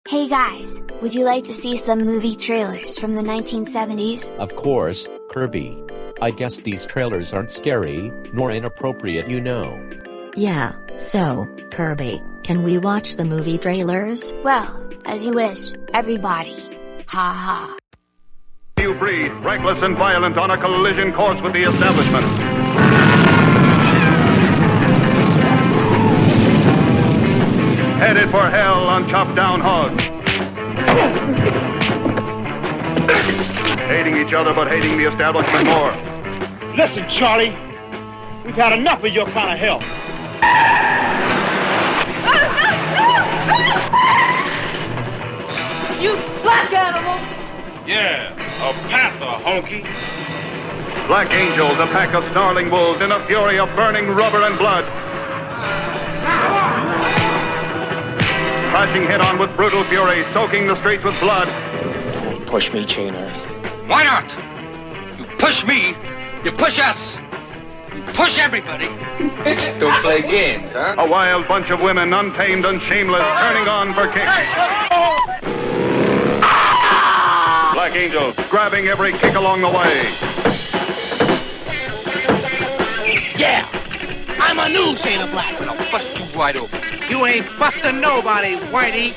Hey guys, would you like to see some movie trailers from the 1970s? Of course, Kirby. I guess these trailers aren't scary, nor inappropriate, you know. Yeah, so, Kirby, can we watch the movie trailers? Well, as you wish, everybody. Ha ha. You breathe, reckless and violent on a collision course with the establishment. Headed for hell on chop-down hogs. Hating each other, but hating the establishment more. Listen, Charlie, we've had enough of your kind of help. You black animal! Yeah, a panther, honky. Black Angels, a pack of snarling wolves in a fury of burning rubber and blood. Crashing head-on with brutal fury, soaking the streets with blood. Push me, Chainer. Why not? You push me, you push us, you push everybody. Don't play games, huh? A wild bunch of women, untamed and shameless, turning on for kicks. Black Angels, grabbing every kick along the way. Yeah, I'm a new shade of black, and I'll bust you wide open. You ain't busting nobody, Whitey.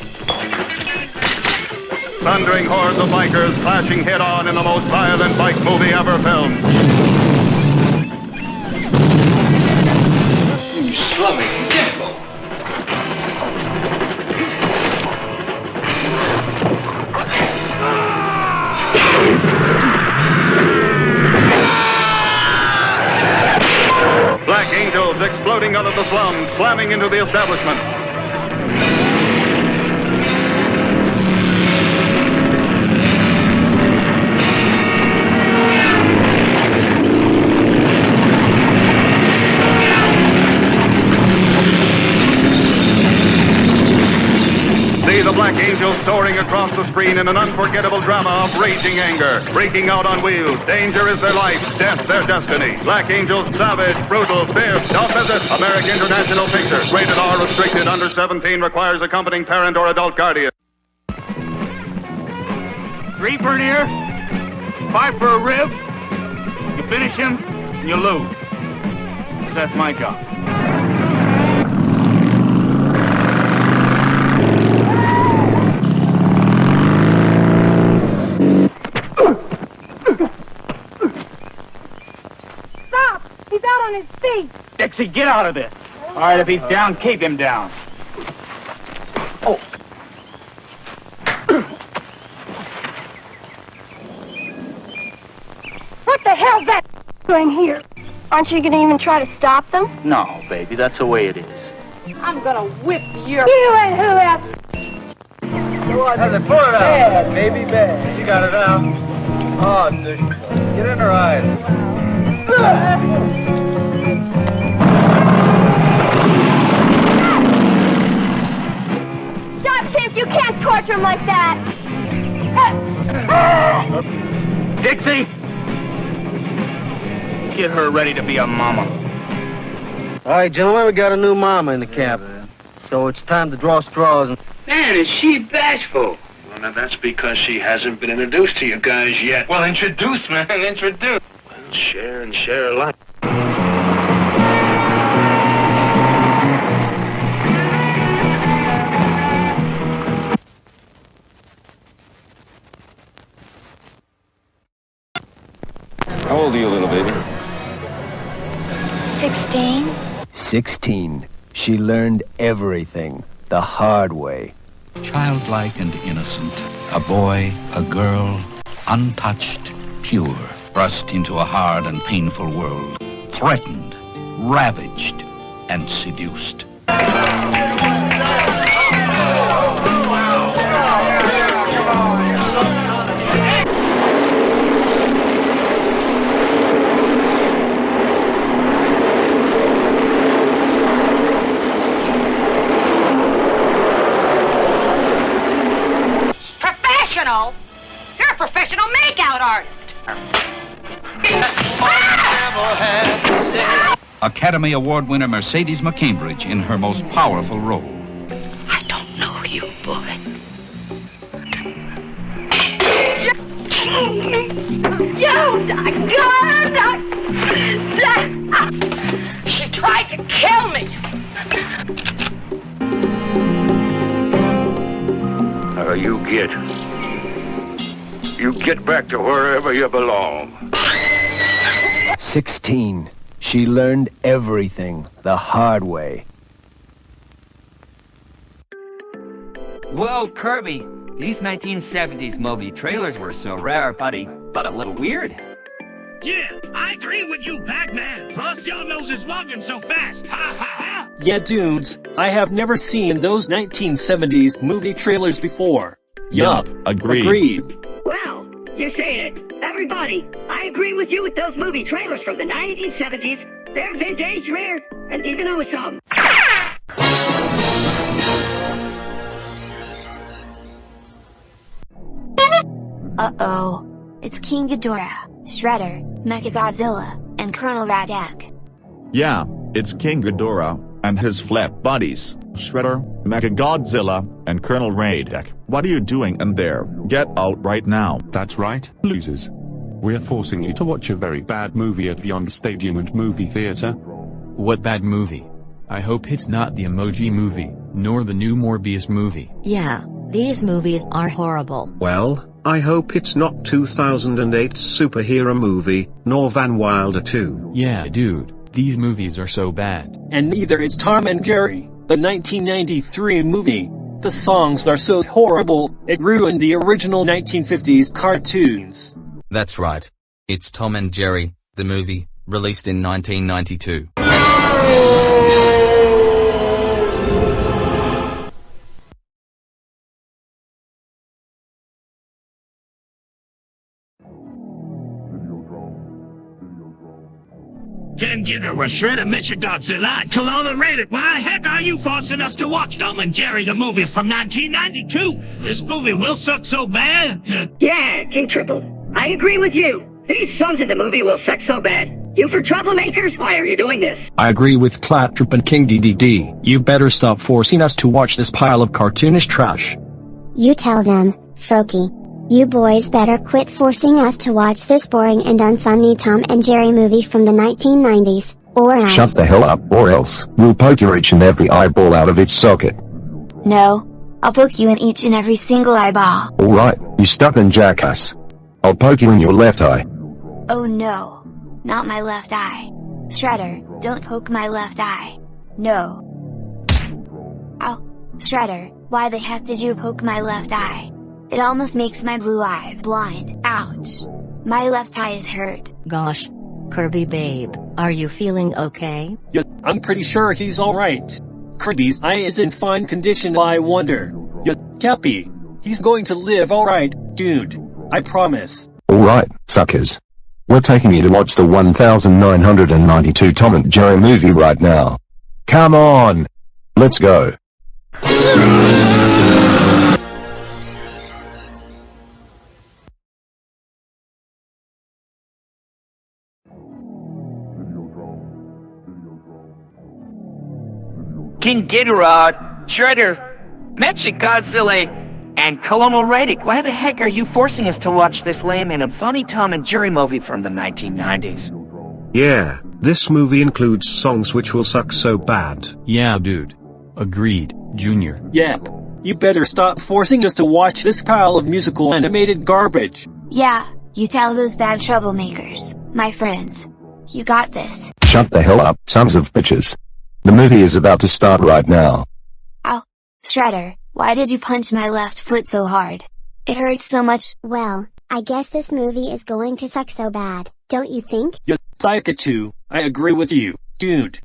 Thundering hordes of bikers clashing head-on in the most violent bike movie ever filmed. You slummy dimple. Black Angels exploding out of the slums, slamming into the establishment. See the Black Angels soaring across the screen in an unforgettable drama of raging anger. Breaking out on wheels. Danger is their life. Death their destiny. Black Angels, savage, brutal, fierce. Don't visit American International Pictures. Rated R, restricted, under 17, requires accompanying parent or adult guardian. 3 for an ear, 5 for a rib. You finish him, you lose. That's my job. He's out on his feet. Dixie, get out of this. All right, if he's down, keep him down. Oh. What the hell's that doing here? Aren't you going to even try to stop them? No, baby, that's the way it is. I'm going to whip your... You and who else? How's it? Pull it out. Bad, baby, bad. You got it out. Oh, Nick. Get in her eyes. Stop, Chimp! You can't torture him like that! Dixie! Get her ready to be a mama. All right, gentlemen, we got a new mama in the camp. So it's time to draw straws. Man, is she bashful? Well, now that's because she hasn't been introduced to you guys yet. Well, introduce, man, introduce. Well, share and share alike. How old are you, little baby? 16. 16. She learned everything the hard way. Childlike and innocent, a boy, a girl, untouched, pure, thrust into a hard and painful world, threatened, ravaged, and seduced. You're a professional makeout artist. Academy Award winner Mercedes McCambridge in her most powerful role. I don't know you, boy. She tried to kill me! You get back to wherever you belong. 16. She learned everything the hard way. Whoa, Kirby! These 1970s movie trailers were so rare, buddy, but a little weird. Yeah, I agree with you, Pac-Man. Plus, your nose is walking so fast. Ha ha ha! Yeah, dudes, I have never seen those 1970s movie trailers before. Yup, agreed. Agreed. Well, you say it. Everybody, I agree with you with those movie trailers from the 1970s. They're vintage, rare, and even awesome. Uh-oh. It's King Ghidorah, Shredder, Mechagodzilla, and Colonel Radec. Yeah, it's King Ghidorah and his flap buddies, Shredder, Mechagodzilla, and Colonel Radec. What are you doing in there? Get out right now. That's right, losers. We're forcing you to watch a very bad movie at Beyond Stadium and Movie Theater. What bad movie? I hope it's not the Emoji Movie, nor the new Morbius movie. Yeah, these movies are horrible. Well, I hope it's not 2008's superhero movie, nor Van Wilder 2. Yeah, dude, these movies are so bad. And neither is Tom and Jerry, the 1993 movie. The songs are so horrible, it ruined the original 1950s cartoons. That's right. It's Tom and Jerry, the movie, released in 1992. King Ghidorah, Shredder, Mechagodzilla, and Colonel Radec. Why the heck are you forcing us to watch Tom and Jerry, the movie from 1992? This movie will suck so bad. Yeah, King Triple. I agree with you. These songs in the movie will suck so bad. You for troublemakers? Why are you doing this? I agree with Claptrap and King Dedede. You better stop forcing us to watch this pile of cartoonish trash. You tell them, Froakie. You boys better quit forcing us to watch this boring and unfunny Tom and Jerry movie from the 1990s, or else— Shut the hell up, or else we'll poke your each and every eyeball out of its socket. No, I'll poke you in each and every single eyeball. Alright, you stubborn jackass. I'll poke you in your left eye. Oh no, not my left eye. Shredder, don't poke my left eye. No. Ow, Shredder, why the heck did you poke my left eye? It almost makes my blue eye blind. Ouch. My left eye is hurt. Gosh. Kirby babe, are you feeling okay? Yeah, I'm pretty sure he's alright. Kirby's eye is in fine condition, I wonder. Yeah, Cappy, he's going to live alright, dude. I promise. Alright, suckers. We're taking you to watch the 1992 Tom and Jerry movie right now. Come on! Let's go. King Ghidorah, Shredder, Mechagodzilla, and Colonel Radec. Why the heck are you forcing us to watch this lame and funny Tom and Jerry movie from the 1990s? Yeah, this movie includes songs which will suck so bad. Yeah, dude. Agreed, Junior. Yep. You better stop forcing us to watch this pile of musical animated garbage. Yeah, you tell those bad troublemakers, my friends. You got this. Shut the hell up, sons of bitches. The movie is about to start right now. Ow. Shredder, why did you punch my left foot so hard? It hurts so much. Well, I guess this movie is going to suck so bad, don't you think? Yeah, Pikachu, I agree with you, dude.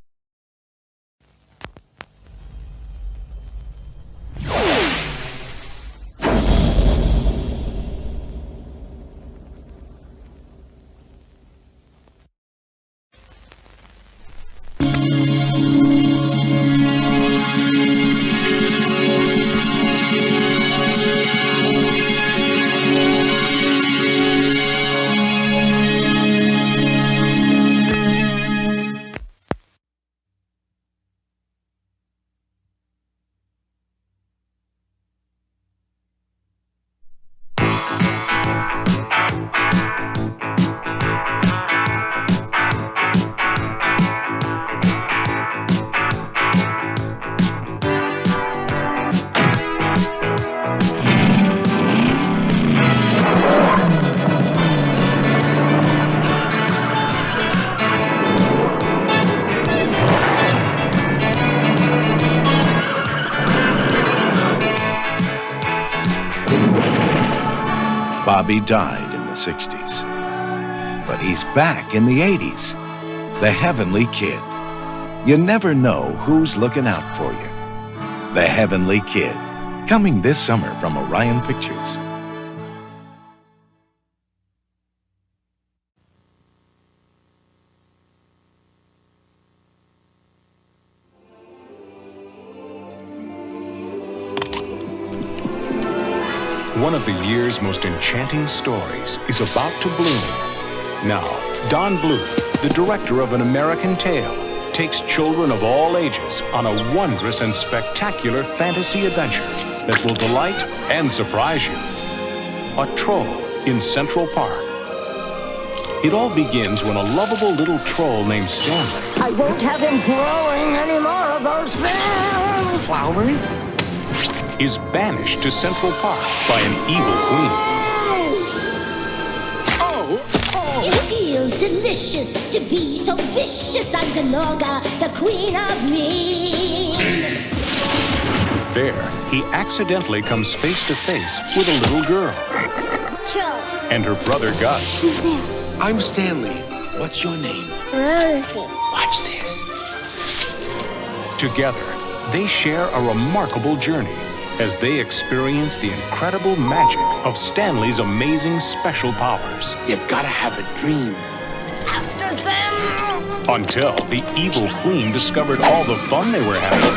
Bobby died in the 60s. But he's back in the 80s. The Heavenly Kid. You never know who's looking out for you. The Heavenly Kid. Coming this summer from Orion Pictures. One of the year's most enchanting stories is about to bloom. Now, Don Bluth, the director of An American Tale, takes children of all ages on a wondrous and spectacular fantasy adventure that will delight and surprise you. A Troll in Central Park. It all begins when a lovable little troll named Stanley I won't have him growing any more of those things. Flowers? is banished to Central Park by an evil queen. It feels delicious to be so vicious. I'm Ganoga, the queen of mean. There, he accidentally comes face to face with a little girl and her brother Gus. Who's there? I'm Stanley. What's your name? Rosie. Watch this. Together, they share a remarkable journey as they experience the incredible magic of Stanley's amazing special powers. You gotta have a dream. After them! Until the evil queen discovered all the fun they were having.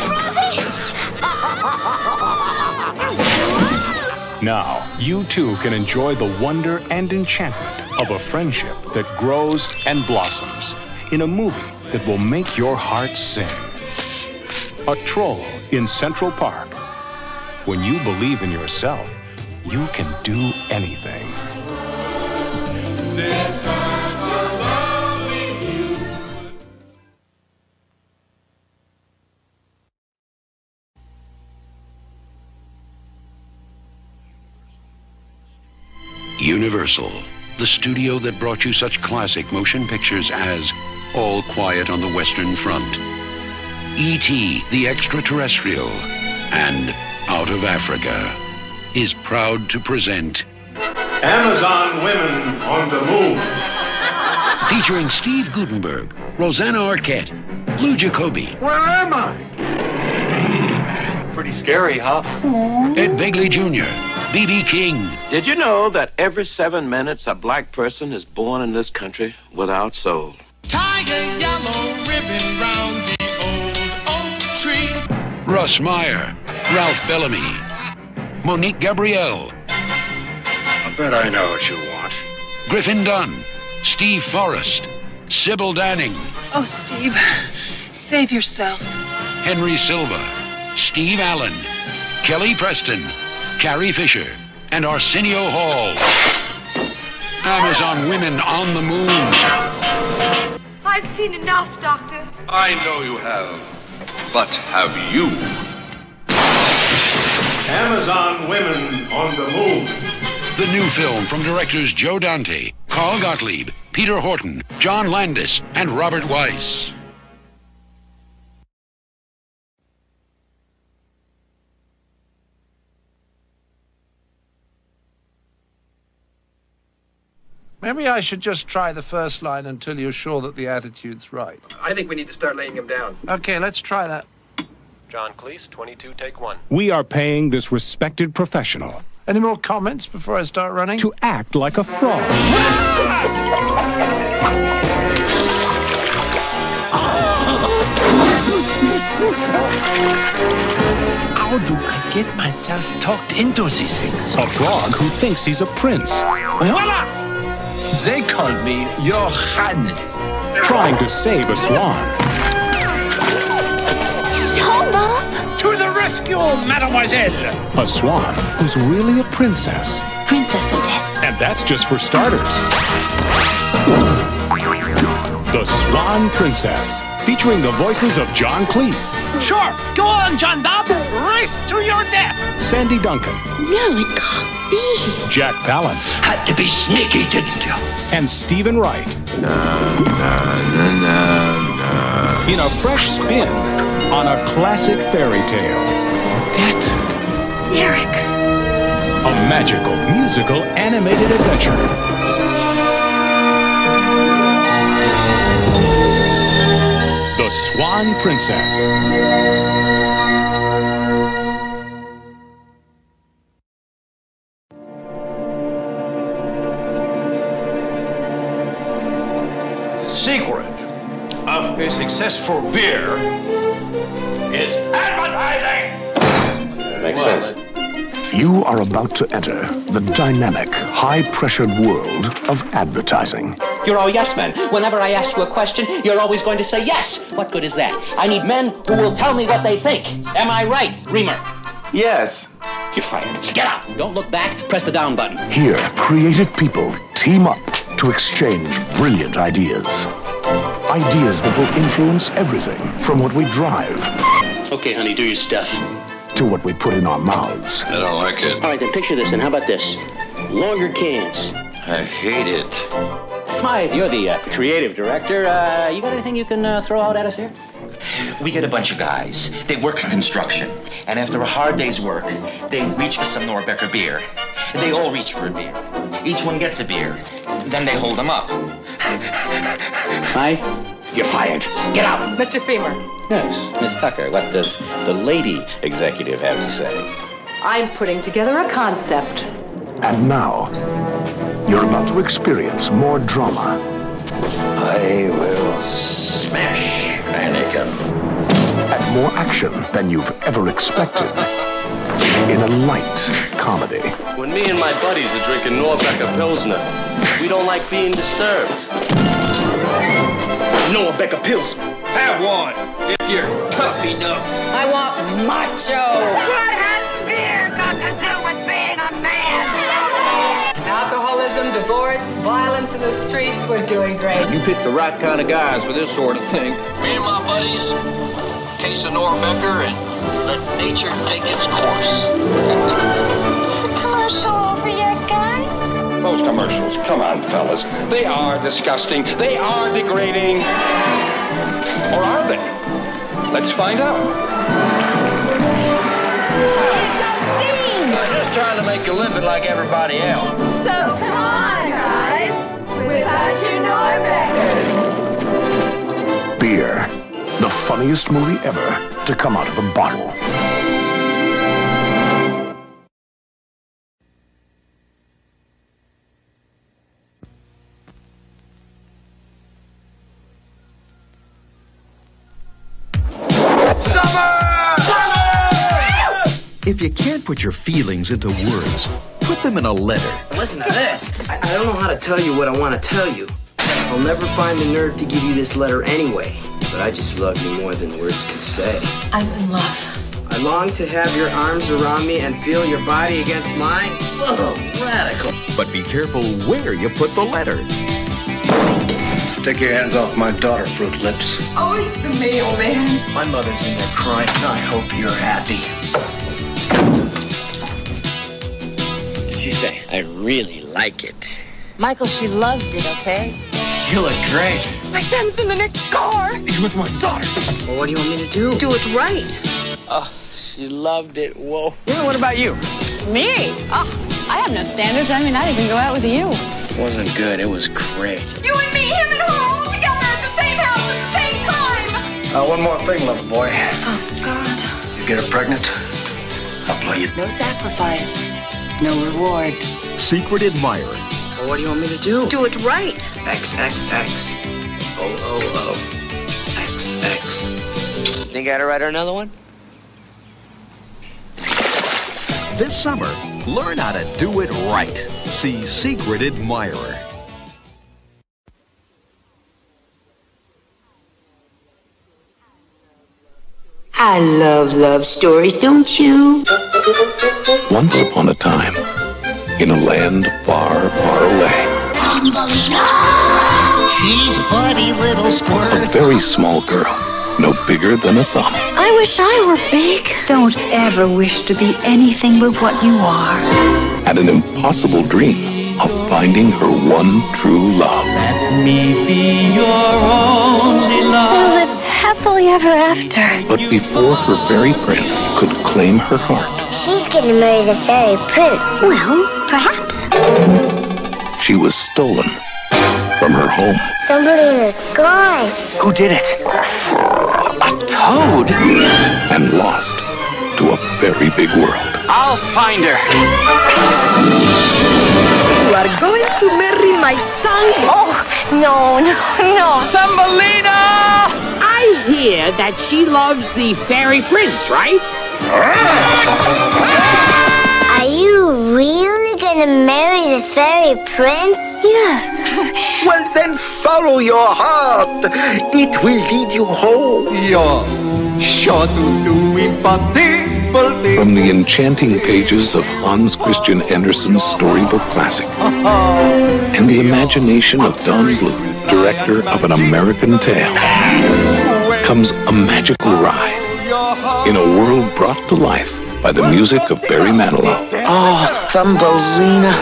Now, you too can enjoy the wonder and enchantment of a friendship that grows and blossoms in a movie that will make your heart sing. A Troll in Central Park. When you believe in yourself, you can do anything. There's such a lovely view. Universal, the studio that brought you such classic motion pictures as All Quiet on the Western Front, E.T. the Extraterrestrial, and Out of Africa, is proud to present Amazon Women on the Moon. Featuring Steve Guttenberg, Rosanna Arquette, Lou Jacoby, Where am I? Pretty scary, huh? Ed Begley Jr., B.B. King. Did you know that every 7 minutes a black person is born in this country without soul? Tie a yellow ribbon round the old oak tree. Russ Meyer, Ralph Bellamy, Monique Gabrielle. I bet I know what you want. Griffin Dunn, Steve Forrest, Sybil Danning. Oh, Steve, save yourself. Henry Silva, Steve Allen, Kelly Preston, Carrie Fisher, and Arsenio Hall. Amazon Women on the Moon. I've seen enough, Doctor. I know you have. But have you? Amazon Women on the Moon. The new film from directors Joe Dante, Carl Gottlieb, Peter Horton, John Landis, and Robert Weiss. Maybe I should just try the first line until you're sure that the attitude's right. I think we need to start laying him down. Okay, let's try that. John Cleese, 22, take 1. We are paying this respected professional Any more comments before I start running? to act like a fraud. How do I get myself talked into these things? A frog who thinks he's a prince, Voila! They called me Your Highness. trying to save a swan. To the rescue, mademoiselle! A swan who's really a princess. Princess Odette. And that's just for starters. The Swan Princess, featuring the voices of John Cleese, Sure, go on, John Bob. Race to your death. Sandy Duncan, No, it can't be. Jack Palance, Had to be sneaky, didn't you? and Stephen Wright. In a fresh spin on a classic fairy tale. Odette. Derek. a magical musical animated adventure. The Swan Princess. Secret of a successful beer is advertising. Makes sense. You are about to enter the dynamic, high-pressured world of advertising. You're all yes men. Whenever I ask you a question, you're always going to say yes. What good is that? I need men who will tell me what they think. Am I right, Reamer? Yes. You're fired. Get out. Don't look back. Press the down button. Here, creative people team up to exchange brilliant ideas. Ideas that will influence everything from what we drive. Okay, honey, do your stuff. To what we put in our mouths. I don't like it. All right, then picture this, and how about this? Longer cans. I hate it. Smythe, you're the creative director. You got anything you can throw out at us here? We get a bunch of guys. They work in construction. And after a hard day's work, they reach for some Norbecker beer. They all reach for a beer. Each one gets a beer. Then they hold them up. Smythe, you're fired. Get out. Mr. Femer. Yes, Miss Tucker, what does the lady executive have to say? I'm putting together a concept. And now, you're about to experience more drama. I will smash Anakin. And more action than you've ever expected. In a light comedy. When me and my buddies are drinking Norbecker Pilsner, we don't like being disturbed. Norbecker Pilsner. Have one if you're tough enough. I want macho. What has beer got to do with being a man? Alcoholism, divorce, violence in the streets, we're doing great. You pick the right kind of guys for this sort of thing. Me and my buddies, case of Norbecker, and let nature take its course. Commercial over yet, guys? Those commercials, come on, fellas. They are disgusting. They are degrading. Or are they? Let's find out. I'm just trying to make a living like everybody else. So come on, guys. Without your Norbeckers. Beer. The funniest movie ever to come out of a bottle. If you can't put your feelings into words, put them in a letter. Listen to this. I don't know how to tell you what I want to tell you. I'll never find the nerve to give you this letter anyway. But I just love you more than words can say. I'm in love. I long to have your arms around me and feel your body against mine. Oh, radical. But be careful where you put the letter. Take your hands off my daughter, Fruit Lips. Oh, it's the mailman. My mother's in there crying, and I hope you're happy. What did she say? I really like it. Michael, she loved it, okay? You look great. My son's in the next car. He's with my daughter. Well, what do you want me to do? Do it right. Oh, she loved it. Whoa. Yeah, what about you? Me? Oh, I have no standards. I mean, I'd even go out with you. It wasn't good. It was great. You and me, him and her, all together at the same house at the same time. One more thing, little boy. Oh, God. You get her pregnant, I'll blow you. No sacrifice. No reward. Secret admirer. Well, what do you want me to do? Do it right. XXX. OOO. XX. Think I gotta write her another one? This summer, learn how to do it right. See Secret Admirer. I love stories, don't you? Once upon a time, in a land far, far away. Thumbelina! She's a funny little squirt. A very small girl, no bigger than a thumb. I wish I were big. Don't ever wish to be anything but what you are. Had an impossible dream of finding her one true love. Let me be your only love. We'll live happily ever after. But before her fairy prince could claim her heart, She's gonna marry the fairy prince. Well, perhaps. She was stolen from her home. Thumbelina's gone. Who did it? A toad. And lost to a very big world. I'll find her. You are going to marry my son? Oh, no. Thumbelina! I hear that she loves the fairy prince, right? Are you really gonna marry the fairy prince? Yes. Well, then follow your heart. It will lead you home. You're sure to do impossible things. From the enchanting pages of Hans Christian Andersen's storybook classic and the imagination of Don Bluth, director of An American Tale, comes a magical ride in a world brought to life by the music of Barry Manilow. Oh, Thumbelina.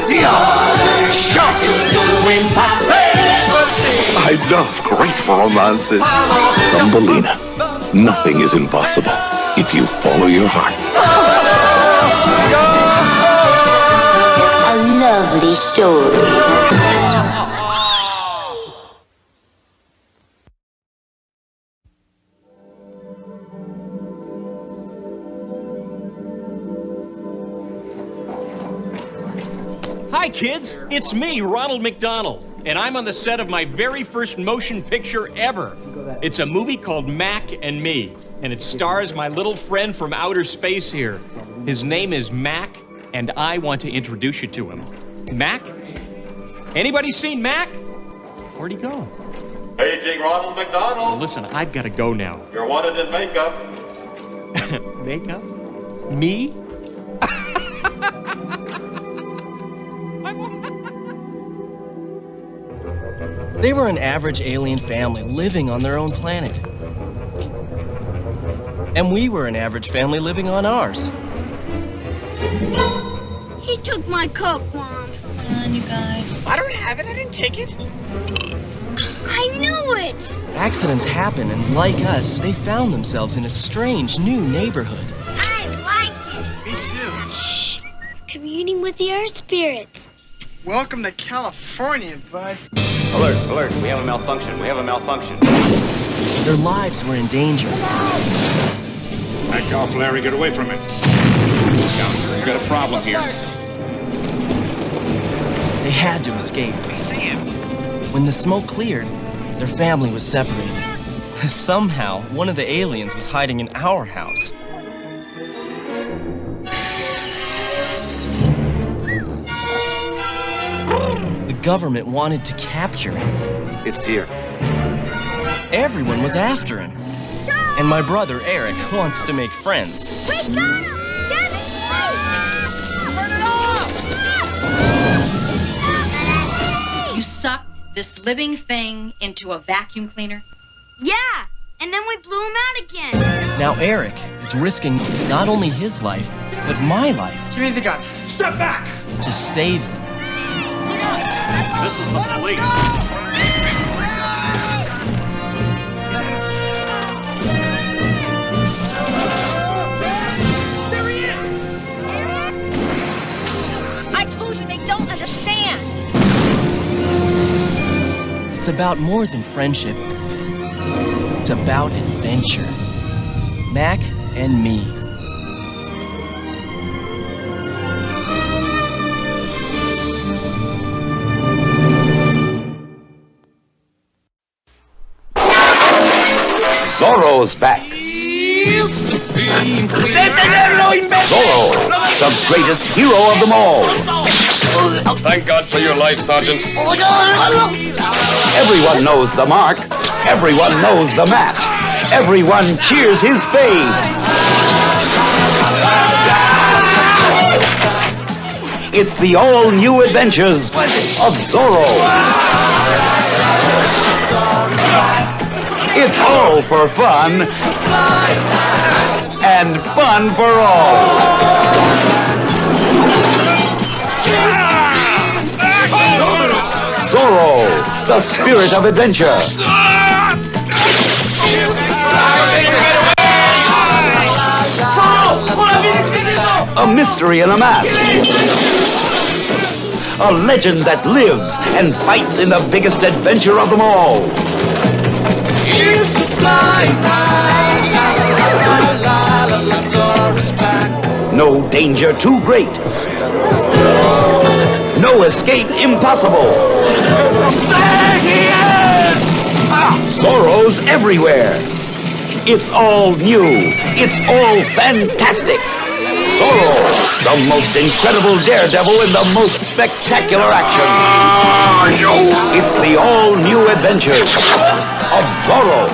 I love great romances. Thumbelina. Nothing is impossible if you follow your heart. A lovely story. Hi, kids. It's me, Ronald McDonald, and I'm on the set of my very first motion picture ever. It's a movie called Mac and Me, and it stars my little friend from outer space here. His name is Mac, and I want to introduce you to him. Mac? Anybody seen Mac? Where'd he go? Paging Ronald McDonald. Well, listen, I've got to go now. You're wanted in makeup. Makeup? Me? They were an average alien family living on their own planet. And we were an average family living on ours. He took my Coke, Mom. Come on, you guys. I don't have it. I didn't take it. I knew it. Accidents happen, and like us, they found themselves in a strange new neighborhood. I like it. Me too. Shh. We're communing with the Earth spirits. Welcome to California, bud. Alert, alert. We have a malfunction. Their lives were in danger. Back off, Larry. Get away from it. We've got a problem here. They had to escape. When the smoke cleared, their family was separated. Somehow, one of the aliens was hiding in our house. The government wanted to capture him. It's here. Everyone was after him. And my brother, Eric, wants to make friends. We got him! Get it! Turn it off! You sucked this living thing into a vacuum cleaner? Yeah, and then we blew him out again. Now Eric is risking not only his life, but my life. Give me the gun. Step back! To save them. This is the police. There he is! I told you they don't understand. It's about more than friendship. It's about adventure. Mac and Me. Zorro's back. Zorro, the greatest hero of them all. Thank God for your life, Sergeant. Everyone knows the mark. Everyone knows the mask. Everyone cheers his fame. It's the all-new adventures of Zorro. It's all for fun, and fun for all. Zorro, the spirit of adventure. A a mystery in a mask. A legend that lives and fights in the biggest adventure of them all. Here's the flying high, la la la la la la, Zorro's back. No danger too great. No escape impossible. There he is! Zorro's everywhere. It's all new. It's all fantastic. Zorro, the most incredible daredevil in the most spectacular action. It's the all-new adventures of Zorro.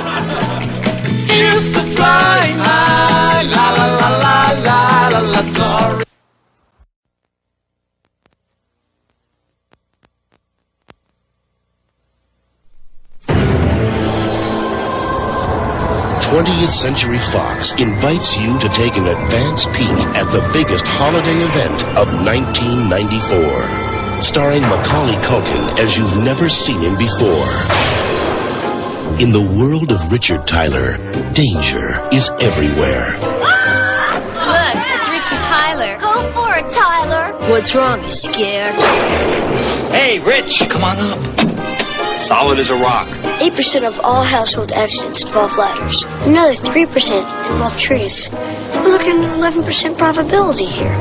Here's the flying high, la la la la la la la, Zorro. '20th Century Fox invites you to take an advance peek at the biggest holiday event of 1994. Starring Macaulay Culkin as you've never seen him before. In the world of Richard Tyler, danger is everywhere. Look, it's Richard Tyler. Go for it, Tyler. What's wrong? You scared? Hey, Rich, come on up. Solid as a rock. 8% of all household accidents involve ladders. Another 3% involve trees. We're looking at an 11% probability here.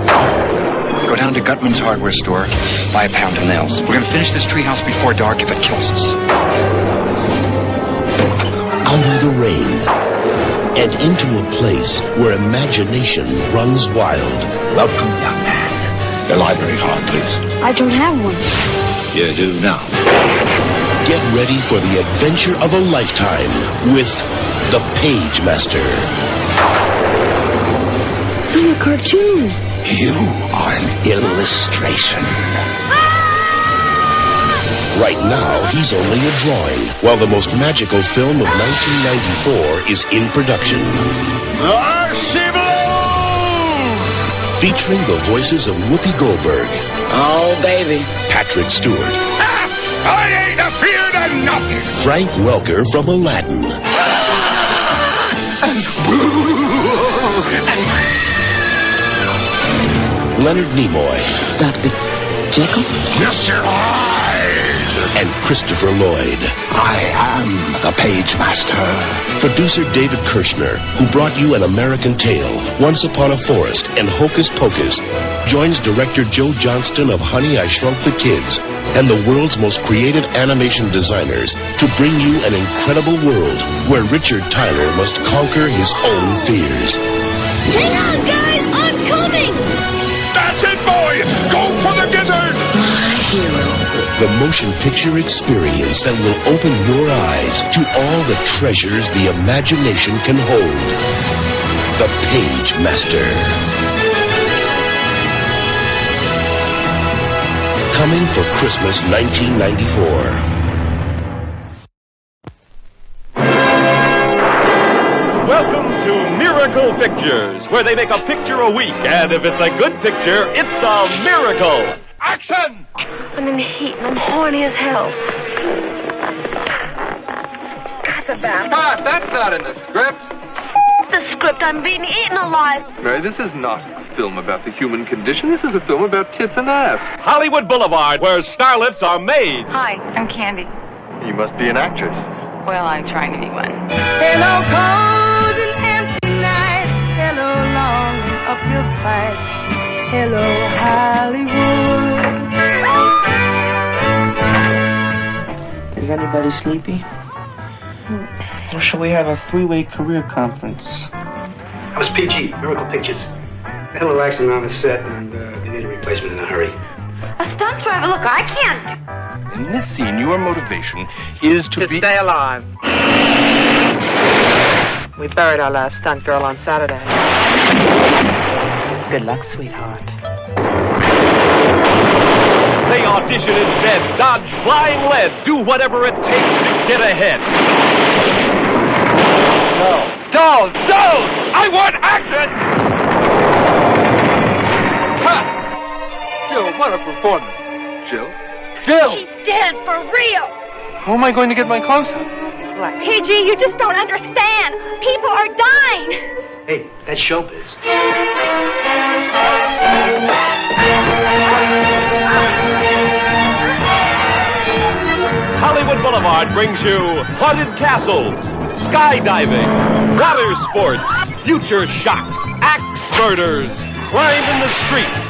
Go down to Gutman's hardware store, buy a pound of nails. We're gonna finish this treehouse before dark if it kills us. Out of the rain and into a place where imagination runs wild. Welcome, young man. Your library card, please. I don't have one. You do now. Get ready for the adventure of a lifetime with the Page Master. I'm a cartoon. You are an illustration. Right now, he's only a drawing, while the most magical film of 1994 is in production. Featuring the voices of Whoopi Goldberg. Oh, baby. Patrick Stewart. I ain't afeard of nothing. Frank Welker from Aladdin. Leonard Nimoy. Dr. Jekyll? Mr. Hyde. And Christopher Lloyd. I am the Page Master. Producer David Kirshner, who brought you An American Tale, Once Upon a Forest, and Hocus Pocus, joins director Joe Johnston of Honey, I Shrunk the Kids, and the world's most creative animation designers to bring you an incredible world where Richard Tyler must conquer his own fears. Hang on, guys! I'm coming! That's it, boy! Go for the gizzard! My hero. The motion picture experience that will open your eyes to all the treasures the imagination can hold. The Page Master. Coming for Christmas 1994. Welcome to Miracle Pictures, where they make a picture a week, and if it's a good picture, it's a miracle. Action! I'm in the heat and I'm horny as hell. Got the bath. Ah, that's not in the script. The script, I'm being eaten alive. Mary, this is not a film about the human condition. This is a film about tits and ass. Hollywood Boulevard, where starlets are made. Hi, I'm Candy. You must be an actress. Well, I'm trying to be one. Hello, cold and empty nights. Hello, long and uphill fights. Hello, Hollywood. Is anybody sleepy? Or shall we have a three-way career conference? I was PG, Miracle Pictures. I had a little accident on the set, and they need a replacement in a hurry. A stunt driver, look, I can't. In this scene, your motivation is to stay alive. We buried our last stunt girl on Saturday. Good luck, sweetheart. They audition instead, dodge flying lead, do whatever it takes to get ahead. No! I want action! Ha! Jill, what a performance. Jill? She's dead, for real. How am I going to get my close-up? PG, you just don't understand. People are dying. Hey, that's showbiz. Hollywood Boulevard brings you haunted castles, skydiving, water sports, future shock, axe murders, crime in the streets,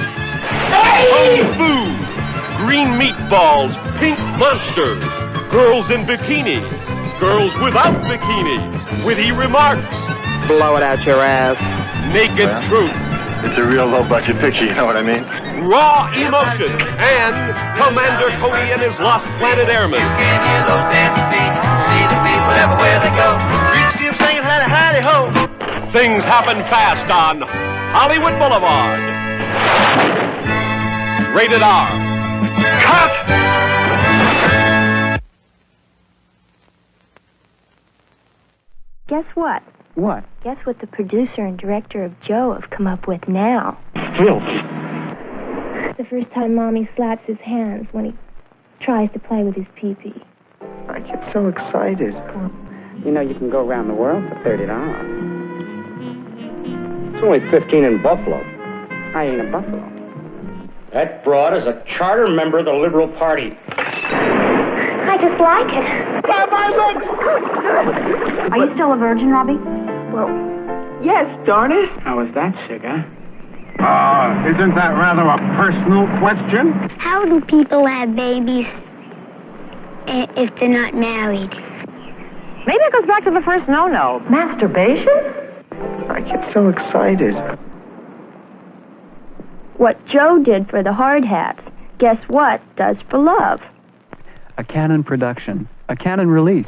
kung fu, green meatballs, pink monsters, girls in bikinis, girls without bikinis, witty remarks, Blow it out your ass. naked truth, It's a real low-budget picture, you know what I mean? raw emotion, and Commander Cody and his Lost Planet Airmen. Things happen fast on Hollywood Boulevard. Rated R. Cut! Guess what? What? Guess what the producer and director of Joe have come up with now? Filth. The first time Mommy slaps his hands when he tries to play with his pee-pee. I get so excited. You know you can go around the world for $30. It's only 15 in Buffalo. I ain't a buffalo. That broad is a charter member of the Liberal Party. I just like it. Grab my legs! Are you still a virgin, Robbie? Well, yes, darn it. How was that, Sigga? Isn't that rather a personal question? How do people have babies if they're not married? Maybe it goes back to the first no-no. Masturbation? I get so excited. What Joe did for the hard hats, guess what does for love? A Canon production. A Canon release.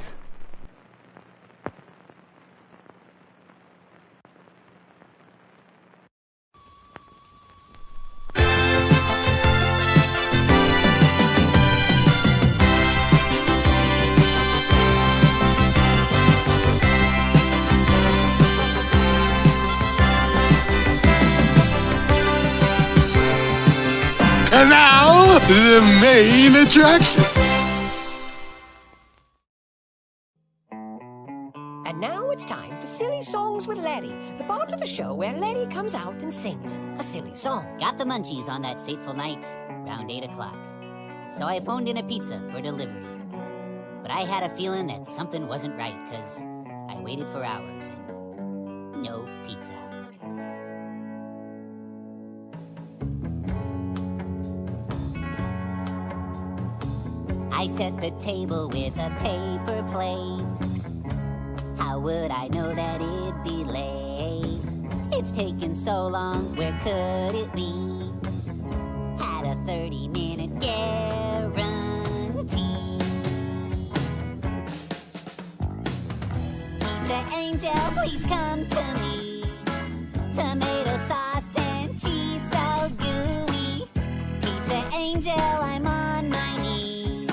And now, the main attraction. And now it's time for Silly Songs with Larry, the part of the show where Larry comes out and sings a silly song. Got the munchies on that fateful night, around 8 o'clock. So I phoned in a pizza for delivery. But I had a feeling that something wasn't right, because I waited for hours and no pizza. I set the table with a paper plate. How would I know that it'd be late? It's taken so long, where could it be? Had a 30-minute guarantee. Pizza Angel, please come to me. Tomato sauce and cheese so gooey. Pizza Angel, I'm on my knees.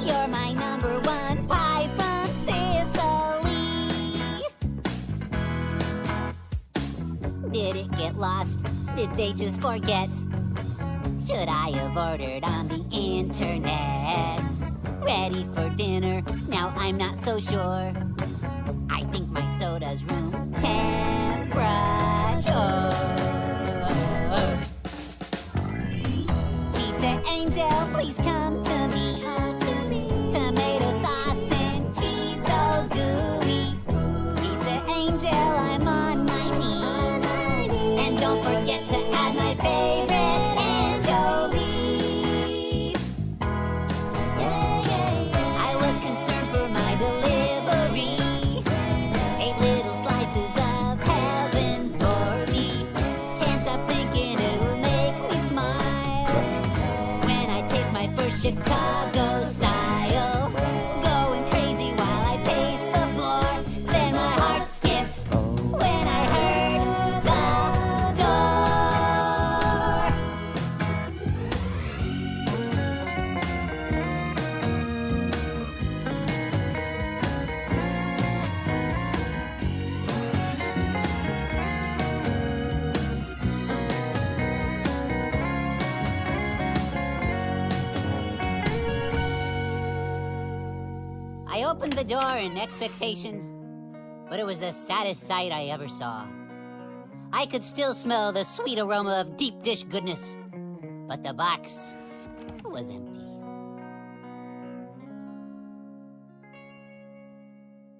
You're my number one pie from Sicily. Did it get lost? Did they just forget? Should I have ordered on the internet? Ready for dinner? Now I'm not so sure. I think my soda's room temperature. Pizza Angel, please come to me. Tomato sauce and cheese so gooey. Pizza Angel, I'm on my knees. And don't forget to add my favorite anchovies. I was concerned for my delivery. 8 little slices of heaven for me. Can't stop thinking it will make me smile when I taste my first Chicago style. Going crazy while I pace the floor. Then my heart skipped when I heard the door. I opened the door in expectation, but it was the saddest sight I ever saw. I could still smell the sweet aroma of deep dish goodness. But the box was empty.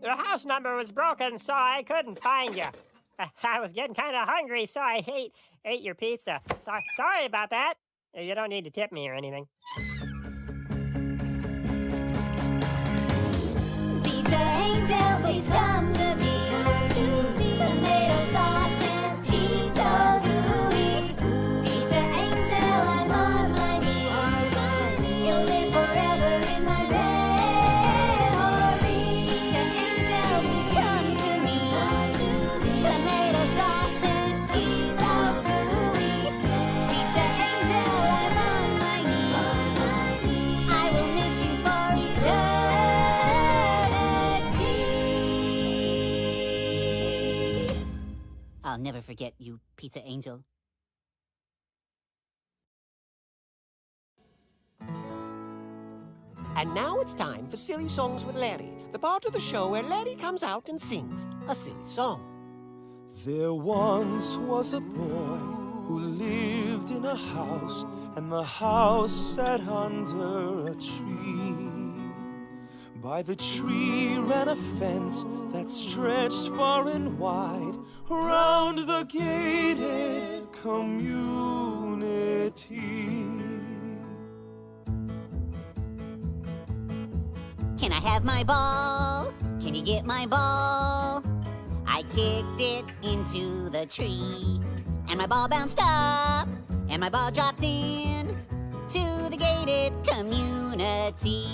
Your house number was broken, so I couldn't find you. I was getting kind of hungry, so I ate your pizza. Sorry about that. You don't need to tip me or anything. Pizza Angel, please come to me. Tomato sauce and cheese so gooey. Pizza Angel, I'm on my knees. You'll live forever in my memory. Angel, please come to me. Tomato sauce and cheese so gooey. Pizza Angel, I'm on my knees. I will miss you for eternity. I'll never forget you, Pizza Angel. And now it's time for Silly Songs with Larry, the part of the show where Larry comes out and sings a silly song. There once was a boy who lived in a house, and the house sat under a tree. By the tree ran a fence that stretched far and wide around the gated community. Can I have my ball? Can you get my ball? I kicked it into the tree, and my ball bounced up, and my ball dropped in to the gated community.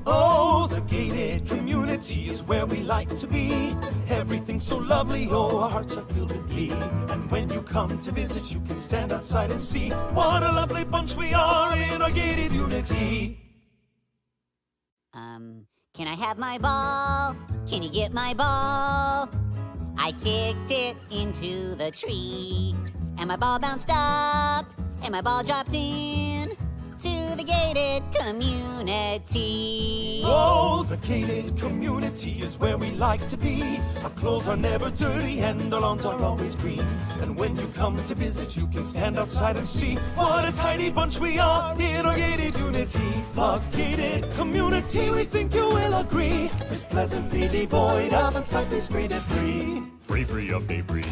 Oh, the gated community is where we like to be. Everything's so lovely, oh, our hearts are filled with glee. And when you come to visit, you can stand outside and see what a lovely bunch we are in our gated unity. Can I have my ball? Can you get my ball? I kicked it into the tree, and my ball bounced up, and my ball dropped in to the gated community. Oh, the gated community is where we like to be. Our clothes are never dirty and our lawns are always green. And when you come to visit, you can stand outside and see what a tiny bunch we are in our gated unity. The gated community, we think you will agree, is pleasantly devoid of unsightly stray debris. Free of debris.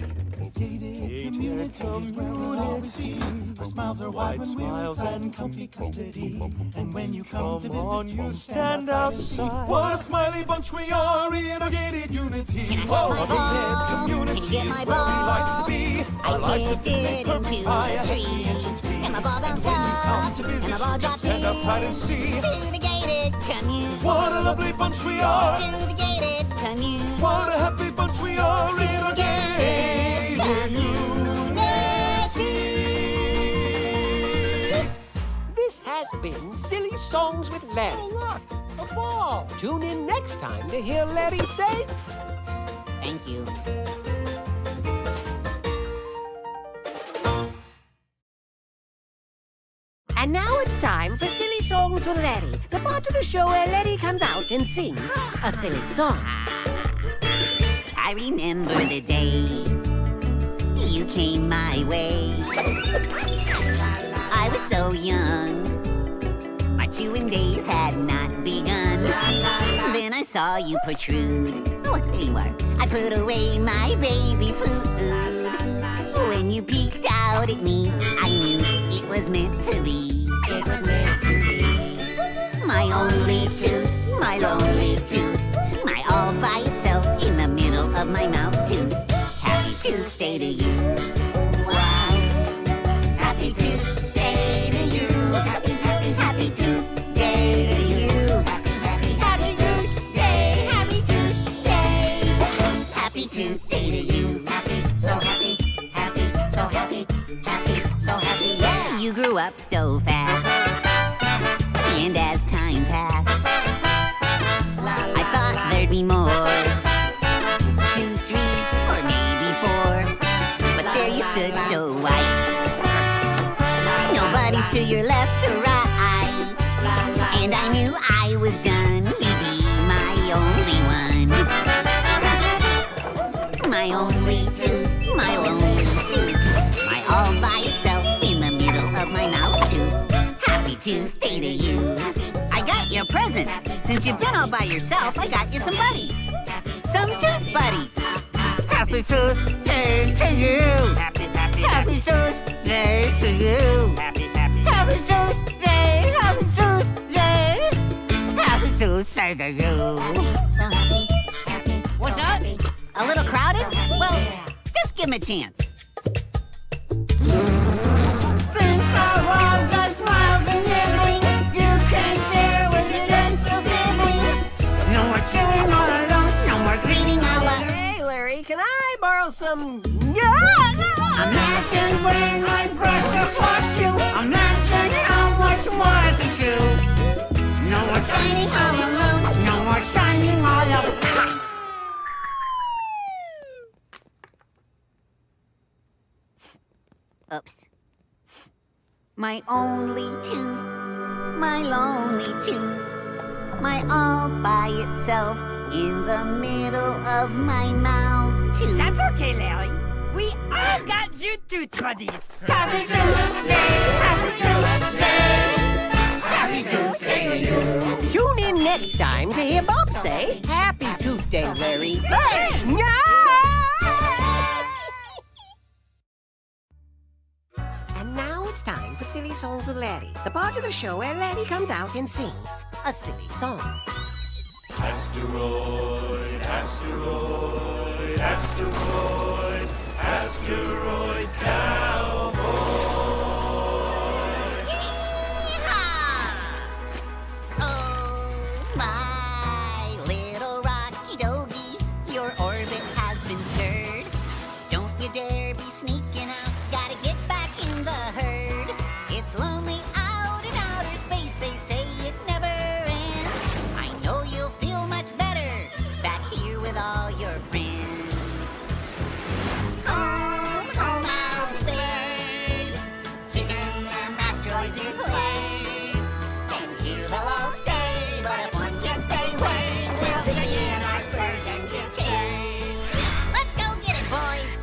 Gated community. Our smiles are wide smiles and comfy custody. And when you come to visit, you stand outside. What a smiley bunch we are in our gated unity. Oh, our gated community is where we like to be. Our lives have been made perfect by a happy entrance fee. And my ball bounced when you come up, to visit, and my ball you can dropped stand in outside and see to the gated community. what a lovely bunch we are. To the gated community. What a happy bunch we are in our gated community. This has been Silly Songs with Larry. Oh, look, a ball. Tune in next time to hear Larry say, thank you. And now it's time for Silly Songs with Larry, the part of the show where Larry comes out and sings a silly song. I remember the day you came my way. I was so young, my chewing days had not begun. Then I saw you protrude. Oh, there you are. I put away my baby food. When you peeked out at me, I knew it was meant to be. It was meant to be. My only tooth, my lonely tooth, my all by itself in the middle of my mouth tooth. Happy Tuesday to you. Wow. Happy Tuesday to you. Happy, happy, happy Tuesday to you. Happy, happy, happy Tuesday. Happy Tuesday. Happy Tuesday to you. Happy, so happy, happy, so happy, happy, so happy. Yeah, you grew up so fast. And as time passed, I thought there'd be more. 2, 3, or maybe 4. But there you stood so white. Nobody's to your left or right. And I knew I was done. You'd be my only one. Tuesday to you. I got you a present. Since you've been all by yourself, I got you some buddies. Some tooth buddies. Happy Tuesday to you. Happy Tuesday to you. Happy Tuesday, happy Tuesday. Happy Tuesday to you. So happy. What's up? A little crowded? Well, just give him a chance. Since our world does smiles and nibblings, you can share with your dental siblings. No more chewing all alone, no more greeting all alone. Hey, Larry, can I borrow some... Imagine when I brush or floss you. Imagine how much more I can chew. No more shining all alone, no more shining all alone. Oops. My only tooth, my lonely tooth, my all by itself in the middle of my mouth tooth. That's okay, Larry. We all got you tooth buddies. Happy Tuesday, happy Tuesday, happy Tuesday to you. Tune in next time to hear Bob say, Happy Tuesday, Larry. And now it's time for Silly Songs with Larry, the part of the show where Larry comes out and sings a silly song. Asteroid, asteroid, asteroid, asteroid cowboy. Oh, my little rocky doggy, your orbit has been stirred. Don't you dare be sneaking out, gotta get back in the herd. It's lonely out in outer space, they say it never ends. I know you'll feel much better back here with all your friends. Home out in space, keeping them asteroids in place. And here they'll all stay, but if one gets away, we'll begin our spurs and get chased. Let's go get it, boys!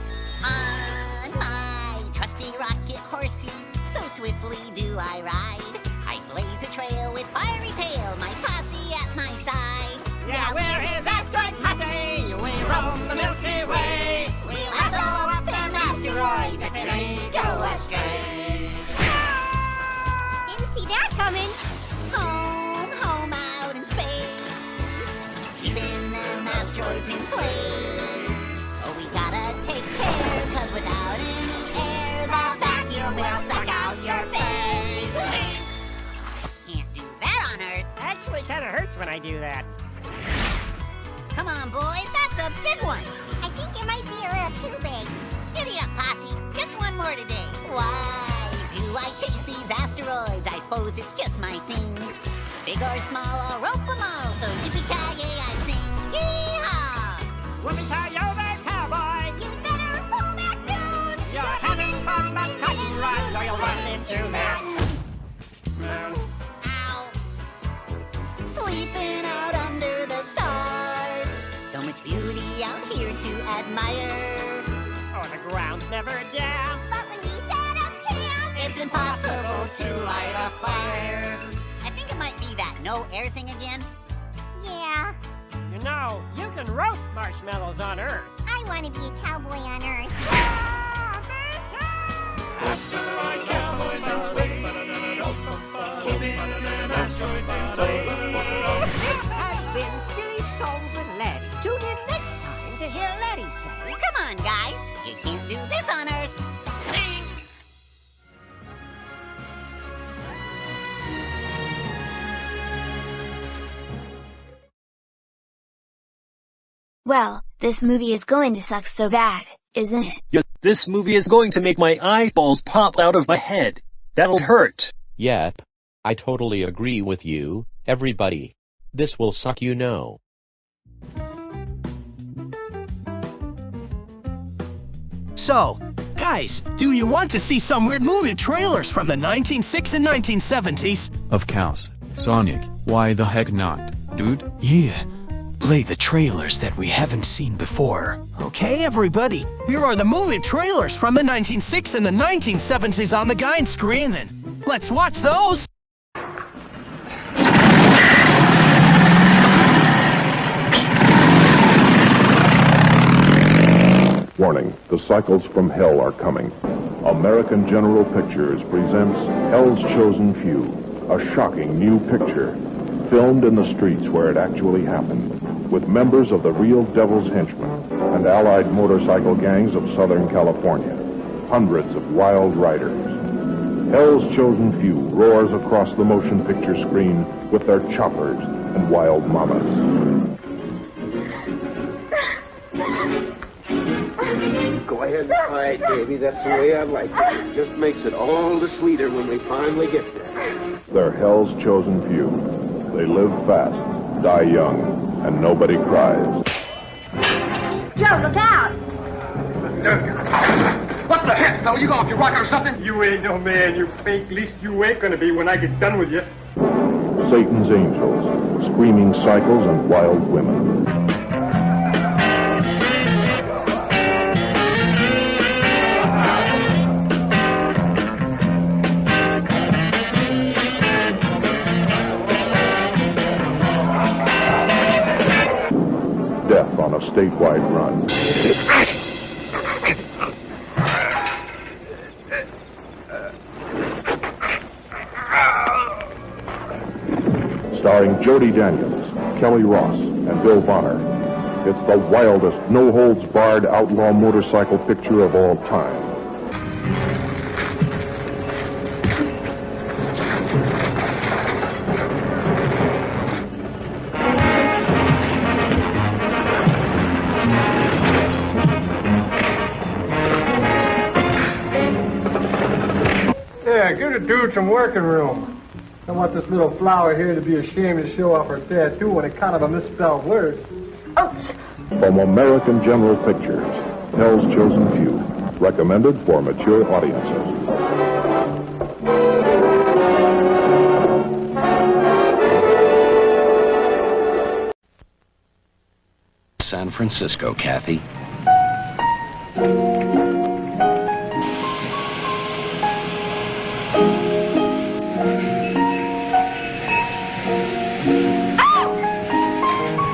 On my trusty rocket horsey, so swiftly do I ride. I blaze a trail with fiery tail, my posse at my side. Yeah, we're his asteroid posse. We roam the Milky Way. We lasso up them asteroids if any go astray. Didn't see that coming. Home out in space, keeping them asteroids in place. Oh, we gotta take care, cause without any air, the vacuum will suck out your face. Can't do that on Earth. Actually, kind of hurts when I do that. Come on, boys, that's a big one. I think it might be a little too big. Giddy up, posse. Just one more today. Why do I chase these asteroids? I suppose it's just my thing. Big or small, I'll rope them all. So yippee-ki-yay, I sing. Yee-haw! Whoopee-ki-yo there, cowboy. You better pull back soon. You're having fun, but cutting right, or you'll run into that. Ow! Sleeping out under the stars. So much beauty out here to admire. Oh, the ground's never down. But when we set up camp, It's impossible to light a fire. I think it might be that no air thing again. yeah, You know, you can roast marshmallows on Earth. I want to be a cowboy on Earth. Asteroid cowboys in space, keeping them asteroids in place. This has been Silly Songs with Larry. Tune in next time to hear Larry say, Come on, guys. You can't do this on Earth. Well, this movie is going to suck so bad, isn't it? Yeah, this movie is going to make my eyeballs pop out of my head. That'll hurt. Yep. I totally agree with you, everybody. This will suck, you know. So, guys, do you want to see some weird movie trailers from the 1960s and 1970s? Of course, Sonic. Why the heck not, dude? Yeah. Play the trailers that we haven't seen before. Okay, everybody, here are the movie trailers from the 1960s and the 1970s on the guide screen, and let's watch those! Warning, the cycles from hell are coming. American General Pictures presents Hell's Chosen Few, a shocking new picture, filmed in the streets where it actually happened, with members of the real Devil's Henchmen and allied motorcycle gangs of Southern California. Hundreds of wild riders. Hell's Chosen Few roars across the motion picture screen with their choppers and wild mamas. Go ahead and try it, baby. That's the way I like it. It just makes it all the sweeter when we finally get there. They're Hell's Chosen Few. They live fast, die young, and nobody cries. Joe, look out! What the heck, fella? You going off your rocker or something? You ain't no man, you fake. Least you ain't gonna be when I get done with you. Satan's angels, screaming cycles, and wild women. Death on a statewide run. Starring Jody Daniels, Kelly Ross, and Bill Bonner. It's the wildest, no-holds-barred outlaw motorcycle picture of all time. Yeah, give the dude some working room. I want this little flower here to be ashamed to show off her tattoo when it kind of a misspelled word. Ouch! From American General Pictures, Hell's Chosen Few. Recommended for mature audiences. San Francisco, Kathy.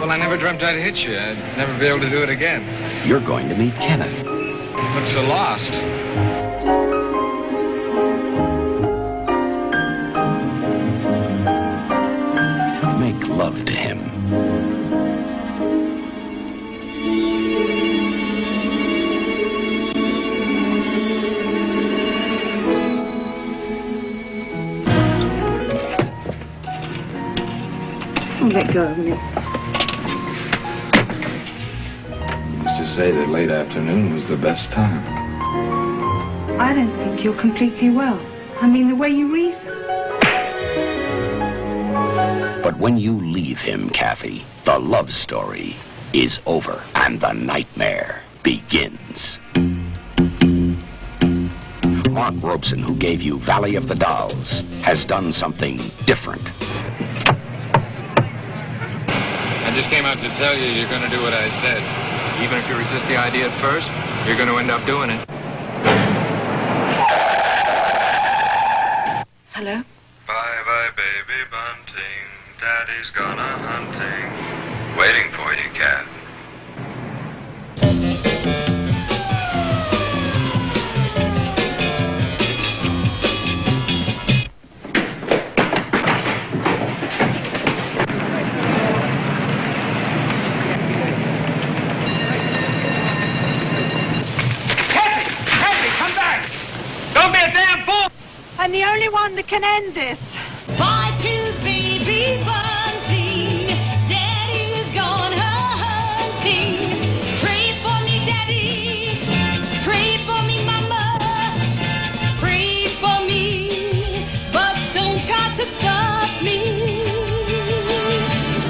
I never dreamt I'd hit you. I'd never be able to do it again. You're going to meet Kenneth. Look so lost. Make love to him. Let go of me. Say that late afternoon was the best time. I don't think you're completely well. I mean, the way you reason. But when you leave him, Kathy, the love story is over and the nightmare begins. Mark Robeson, who gave you Valley of the Dolls, has done something different. I just came out to tell you you're going to do what I said. Even if you resist the idea at first, you're going to end up doing it. Hello? Bye-bye, baby bunting. Daddy's gonna hunting. Waiting for you, cat. I'm the only one that can end this. Bye to baby bunting. Daddy's gone hunting. Pray for me, Daddy. Pray for me, Mama. Pray for me. But don't try to stop me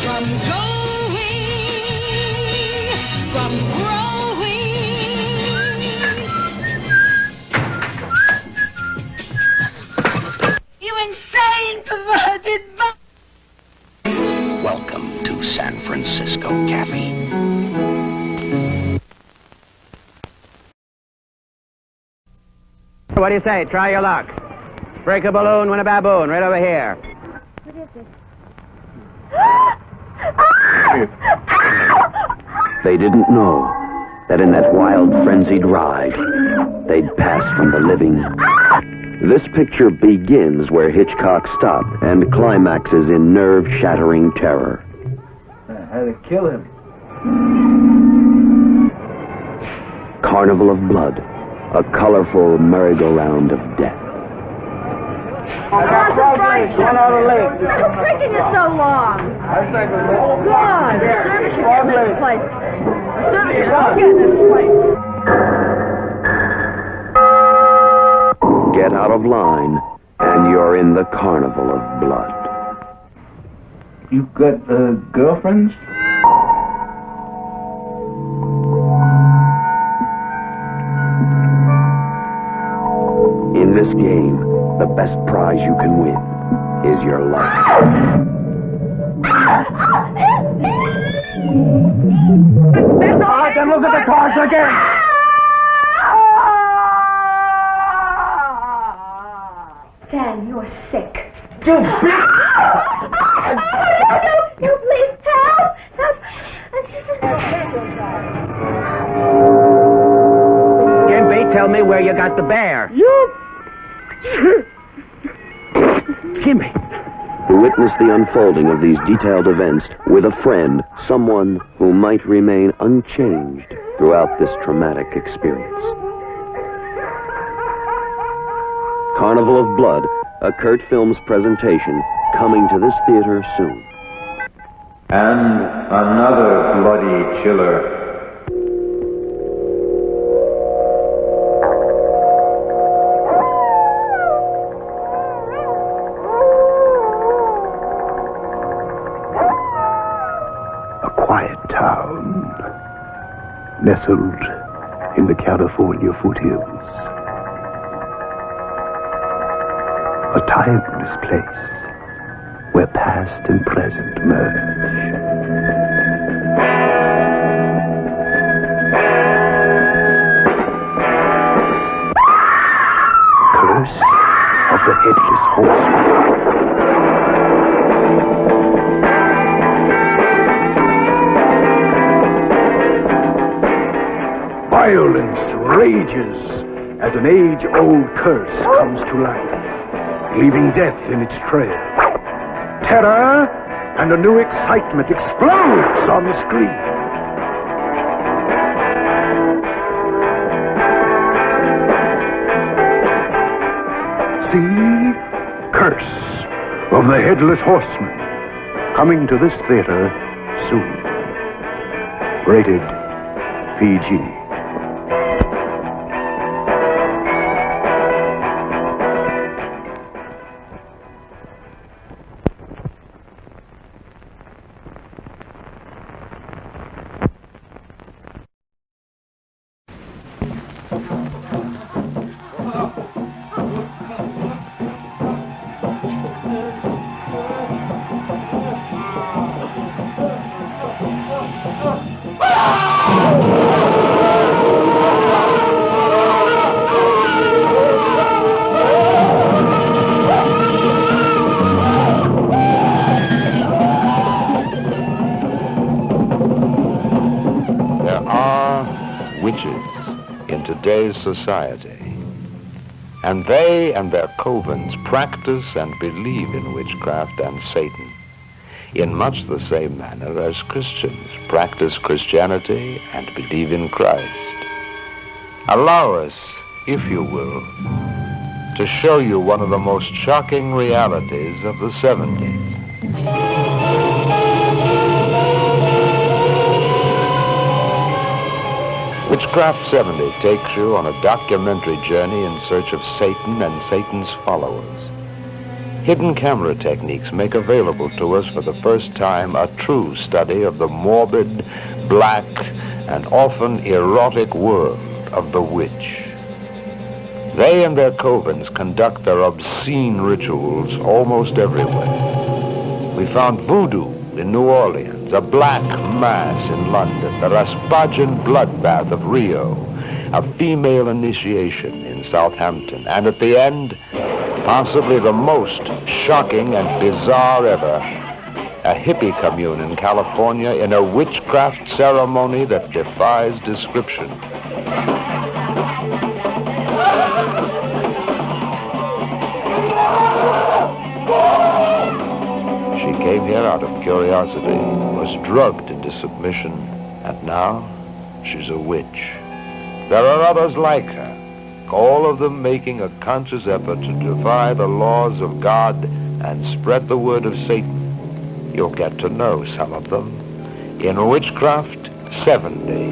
from going, from growing. Insane, perverted Welcome to San Francisco, Cappy. What do you say? Try your luck. Break a balloon, win a baboon. Right over here. What is it? They didn't know. that in that wild, frenzied ride, they'd pass from the living. This picture begins where Hitchcock stopped and climaxes in nerve-shattering terror. I had to kill him. Carnival of Blood, a colorful merry-go-round of death. One out of lake. What's taking you so long? I think it's Come on, service should get this place. Service should get this place. Get out of line, and you're in the Carnival of Blood. You got girlfriends? In this game, the best prize you can win is your life. All right, then look at the cards again. Dan, you're sick. You bitch! No, please, help! Kimby, tell me where you got the bear. Kimby! Who witnessed the unfolding of these detailed events with a friend, someone who might remain unchanged throughout this traumatic experience. Carnival of Blood, a Kurt Films presentation, coming to this theater soon. And another bloody chiller. A quiet town, nestled in the California foothills. A timeless place where past and present merge. Curse of the Headless Horseman. Violence rages as an age-old curse comes to life, leaving death in its trail. Terror and a new excitement explodes on the screen. See? Curse of the Headless Horseman, coming to this theater soon. Rated PG. Society, and they and their covens practice and believe in witchcraft and Satan in much the same manner as Christians practice Christianity and believe in Christ. Allow us, if you will, to show you one of the most shocking realities of the 70s. Witchcraft 70 takes you on a documentary journey in search of Satan and Satan's followers. Hidden camera techniques make available to us for the first time a true study of the morbid, black, and often erotic world of the witch. They and their covens conduct their obscene rituals almost everywhere. We found voodoo in New Orleans, a black mass in London, the Rasputin bloodbath of Rio, a female initiation in Southampton, and at the end, possibly the most shocking and bizarre ever, a hippie commune in California in a witchcraft ceremony that defies description. She came here out of curiosity, was drugged into submission, and now she's a witch. There are others like her, all of them making a conscious effort to defy the laws of God and spread the word of Satan. You'll get to know some of them in Witchcraft 70.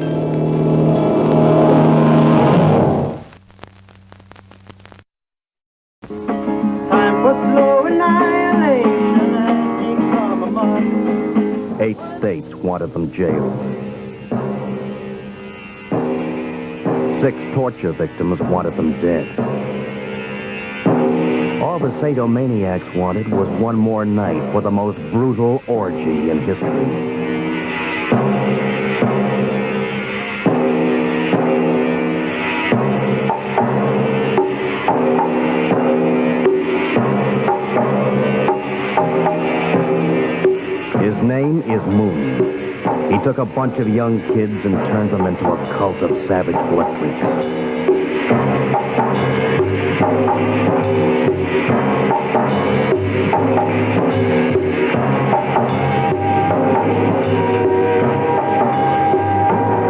Time for slow annihilation. 8 states wanted them jailed. 6 torture victims wanted them dead. All the sadomaniacs wanted was one more night for the most brutal orgy in history. His name is Moon. He took a bunch of young kids and turned them into a cult of savage blood freaks.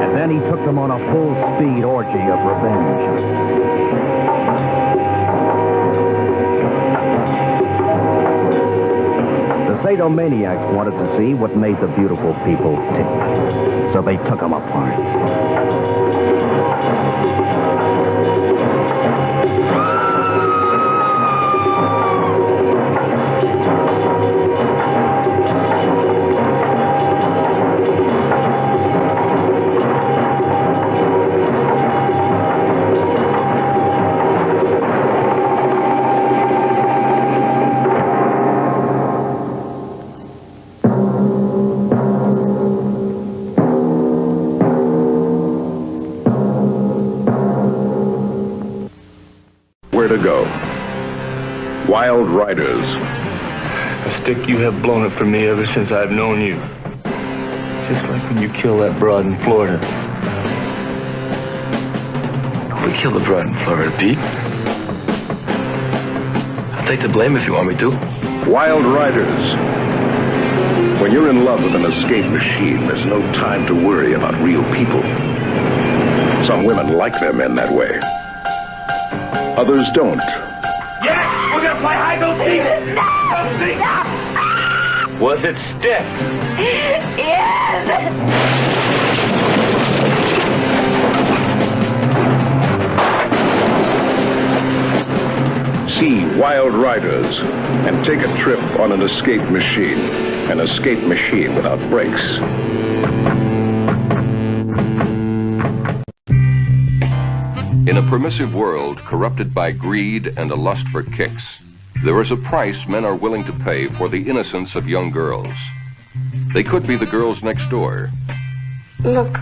And then he took them on a full-speed orgy of revenge. The sadomaniacs wanted to see what made the beautiful people tick, so they took them apart. Where to go? Wild Riders. A stick you have blown it for me ever since I've known you. Just like when you killed that broad in Florida. We killed the broad in Florida, Pete. I'll take the blame if you want me to. Wild Riders. When you're in love with an escape machine, there's no time to worry about real people. Some women like their men that way. Others don't. Yes! We're gonna play hide and seek! No! Was it stiff? Yes! See Wild Riders and take a trip on an escape machine. An escape machine without brakes. In a permissive world corrupted by greed and a lust for kicks, there is a price men are willing to pay for the innocence of young girls. They could be the girls next door. Look,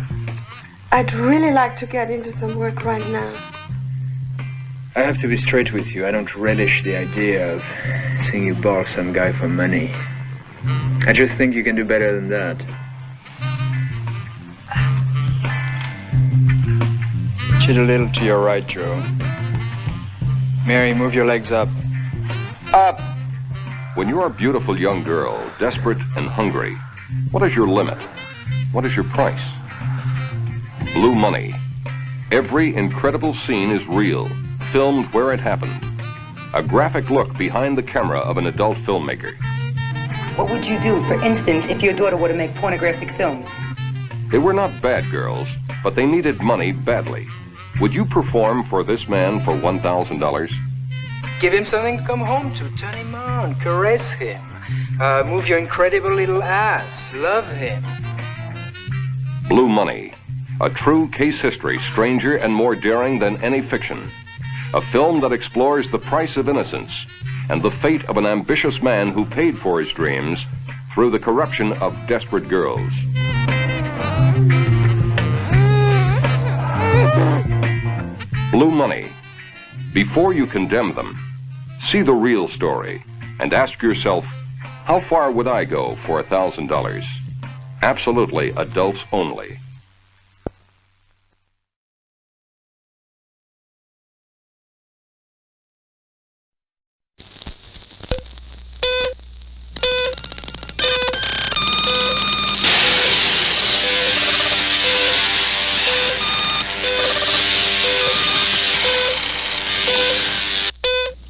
I'd really like to get into some work right now. I have to be straight with you. I don't relish the idea of seeing you ball some guy for money. I just think you can do better than that. Chit a little to your right, Joe. Mary, move your legs up. Up! When you're a beautiful young girl, desperate and hungry, what is your limit? What is your price? Blue money. Every incredible scene is real, filmed where it happened. A graphic look behind the camera of an adult filmmaker. What would you do, for instance, if your daughter were to make pornographic films? They were not bad girls, but they needed money badly. Would you perform for this man for $1,000? Give him something to come home to. Turn him on. Caress him. Move your incredible little ass. Love him. Blue Money. A true case history, stranger and more daring than any fiction. A film that explores the price of innocence and the fate of an ambitious man who paid for his dreams through the corruption of desperate girls. Blue Money. Before you condemn them, see the real story and ask yourself, How far would I go for $1,000? Absolutely adults only.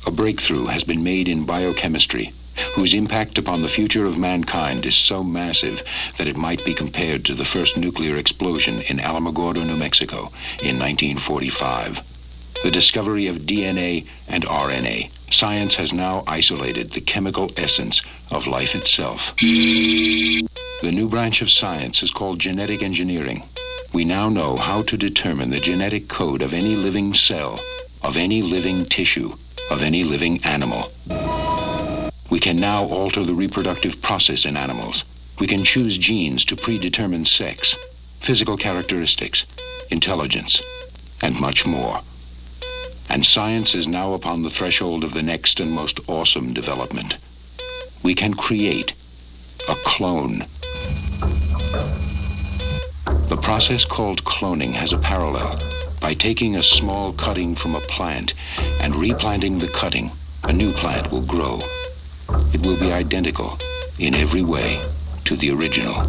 A breakthrough has been made in biochemistry, whose impact upon the future of mankind is so massive that it might be compared to the first nuclear explosion in Alamogordo, New Mexico in 1945. The discovery of DNA and RNA. Science has now isolated the chemical essence of life itself. The new branch of science is called genetic engineering. We now know how to determine the genetic code of any living cell, of any living tissue, of any living animal. We can now alter the reproductive process in animals. We can choose genes to predetermine sex, physical characteristics, intelligence, and much more. And science is now upon the threshold of the next and most awesome development. We can create a clone. The process called cloning has a parallel. By taking a small cutting from a plant and replanting the cutting, a new plant will grow. It will be identical in every way to the original.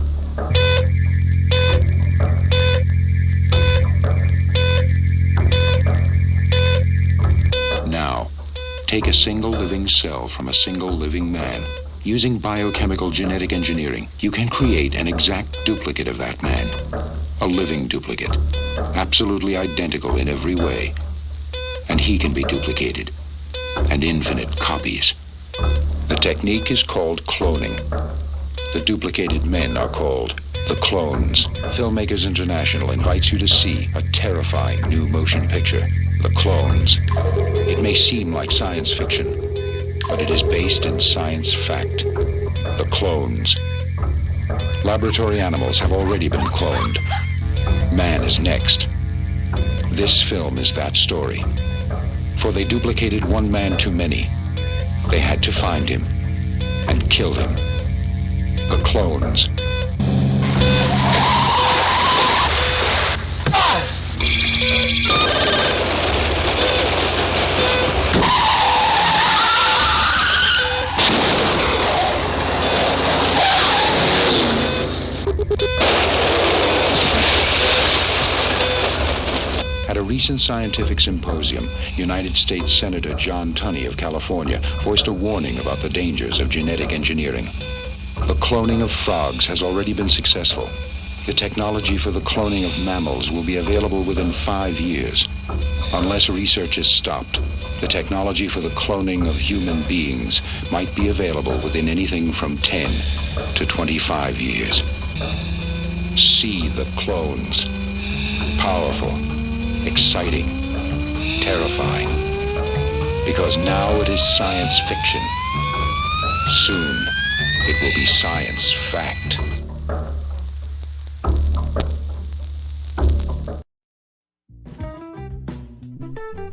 Now, take a single living cell from a single living man. Using biochemical genetic engineering, you can create an exact duplicate of that man. A living duplicate, absolutely identical in every way. And he can be duplicated, and infinite copies. The technique is called cloning. The duplicated men are called the clones. Filmmakers International invites you to see a terrifying new motion picture, The Clones. It may seem like science fiction, but it is based in science fact. The Clones. Laboratory animals have already been cloned. Man is next. This film is that story. For they duplicated one man too many. They had to find him and kill him. The Clones. At a recent scientific symposium, United States Senator John Tunney of California voiced a warning about the dangers of genetic engineering. The cloning of frogs has already been successful. The technology for the cloning of mammals will be available within 5 years. Unless research is stopped, the technology for the cloning of human beings might be available within anything from 10 to 25 years. See the clones. Powerful, exciting, terrifying. Because now it is science fiction. Soon, it will be science fact.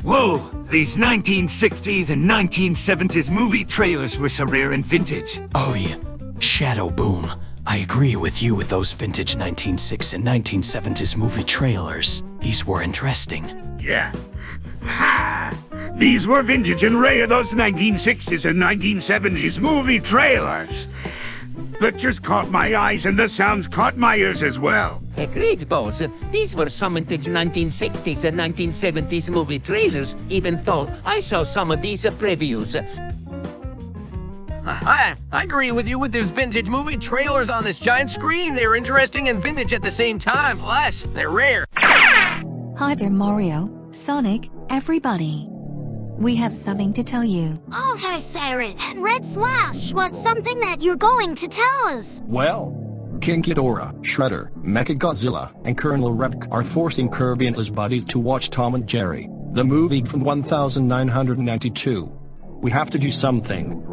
Whoa! These 1960s and 1970s movie trailers were so rare and vintage. Oh yeah, Shadow Boom. I agree with you with those vintage 1960s and 1970s movie trailers. These were interesting. Yeah. Ha! These were vintage and rare, those 1960s and 1970s movie trailers. That just caught my eyes, and the sounds caught my ears as well. Agreed, boss. These were some vintage 1960s and 1970s movie trailers, even though I saw some of these previews. I agree with you with these vintage movie trailers on this giant screen. They're interesting and vintage at the same time. Plus, they're rare. Hi there, Mario, Sonic, everybody. We have something to tell you. Oh, hi, Siren. And Red Slash wants something that you're going to tell us. Well, King Ghidorah, Shredder, Mechagodzilla, and Colonel Radec are forcing Kirby and his buddies to watch Tom and Jerry, the movie from 1992. We have to do something.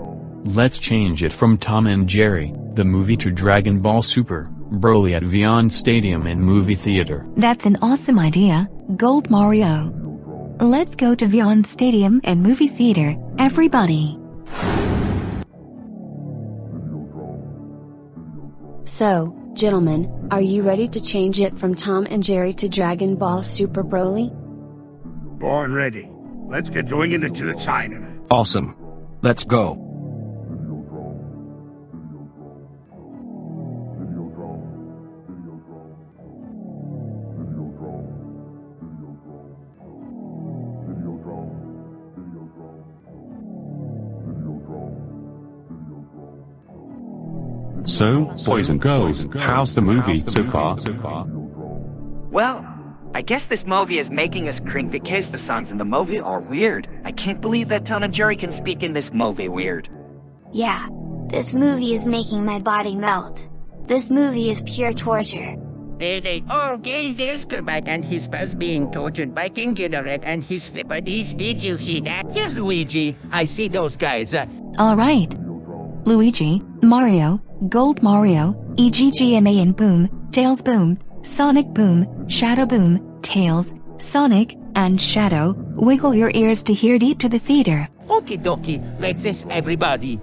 Let's change it from Tom and Jerry, the movie, to Dragon Ball Super, Broly at Beyond Stadium and movie theater. That's an awesome idea, Gold Mario. Let's go to Beyond Stadium and movie theater, everybody. So, gentlemen, are you ready to change it from Tom and Jerry to Dragon Ball Super Broly? Born ready. Let's get going into the Chinaman. Awesome. Let's go. So, boys and girls, how's the movie so far? Well, I guess this movie is making us cringe because the songs in the movie are weird. I can't believe that Tom and Jerry can speak in this movie weird. Yeah, this movie is making my body melt. This movie is pure torture. Okay, there's Cuphead and his pals being tortured by King Ghidorah and his flippities. Did you see that? Yeah, Luigi, I see those guys. Alright. Luigi, Mario, Gold Mario, EGGMA and Boom, Tails Boom, Sonic Boom, Shadow Boom, Tails, Sonic, and Shadow, wiggle your ears to hear deep to the theater. Okie dokie, let's this everybody.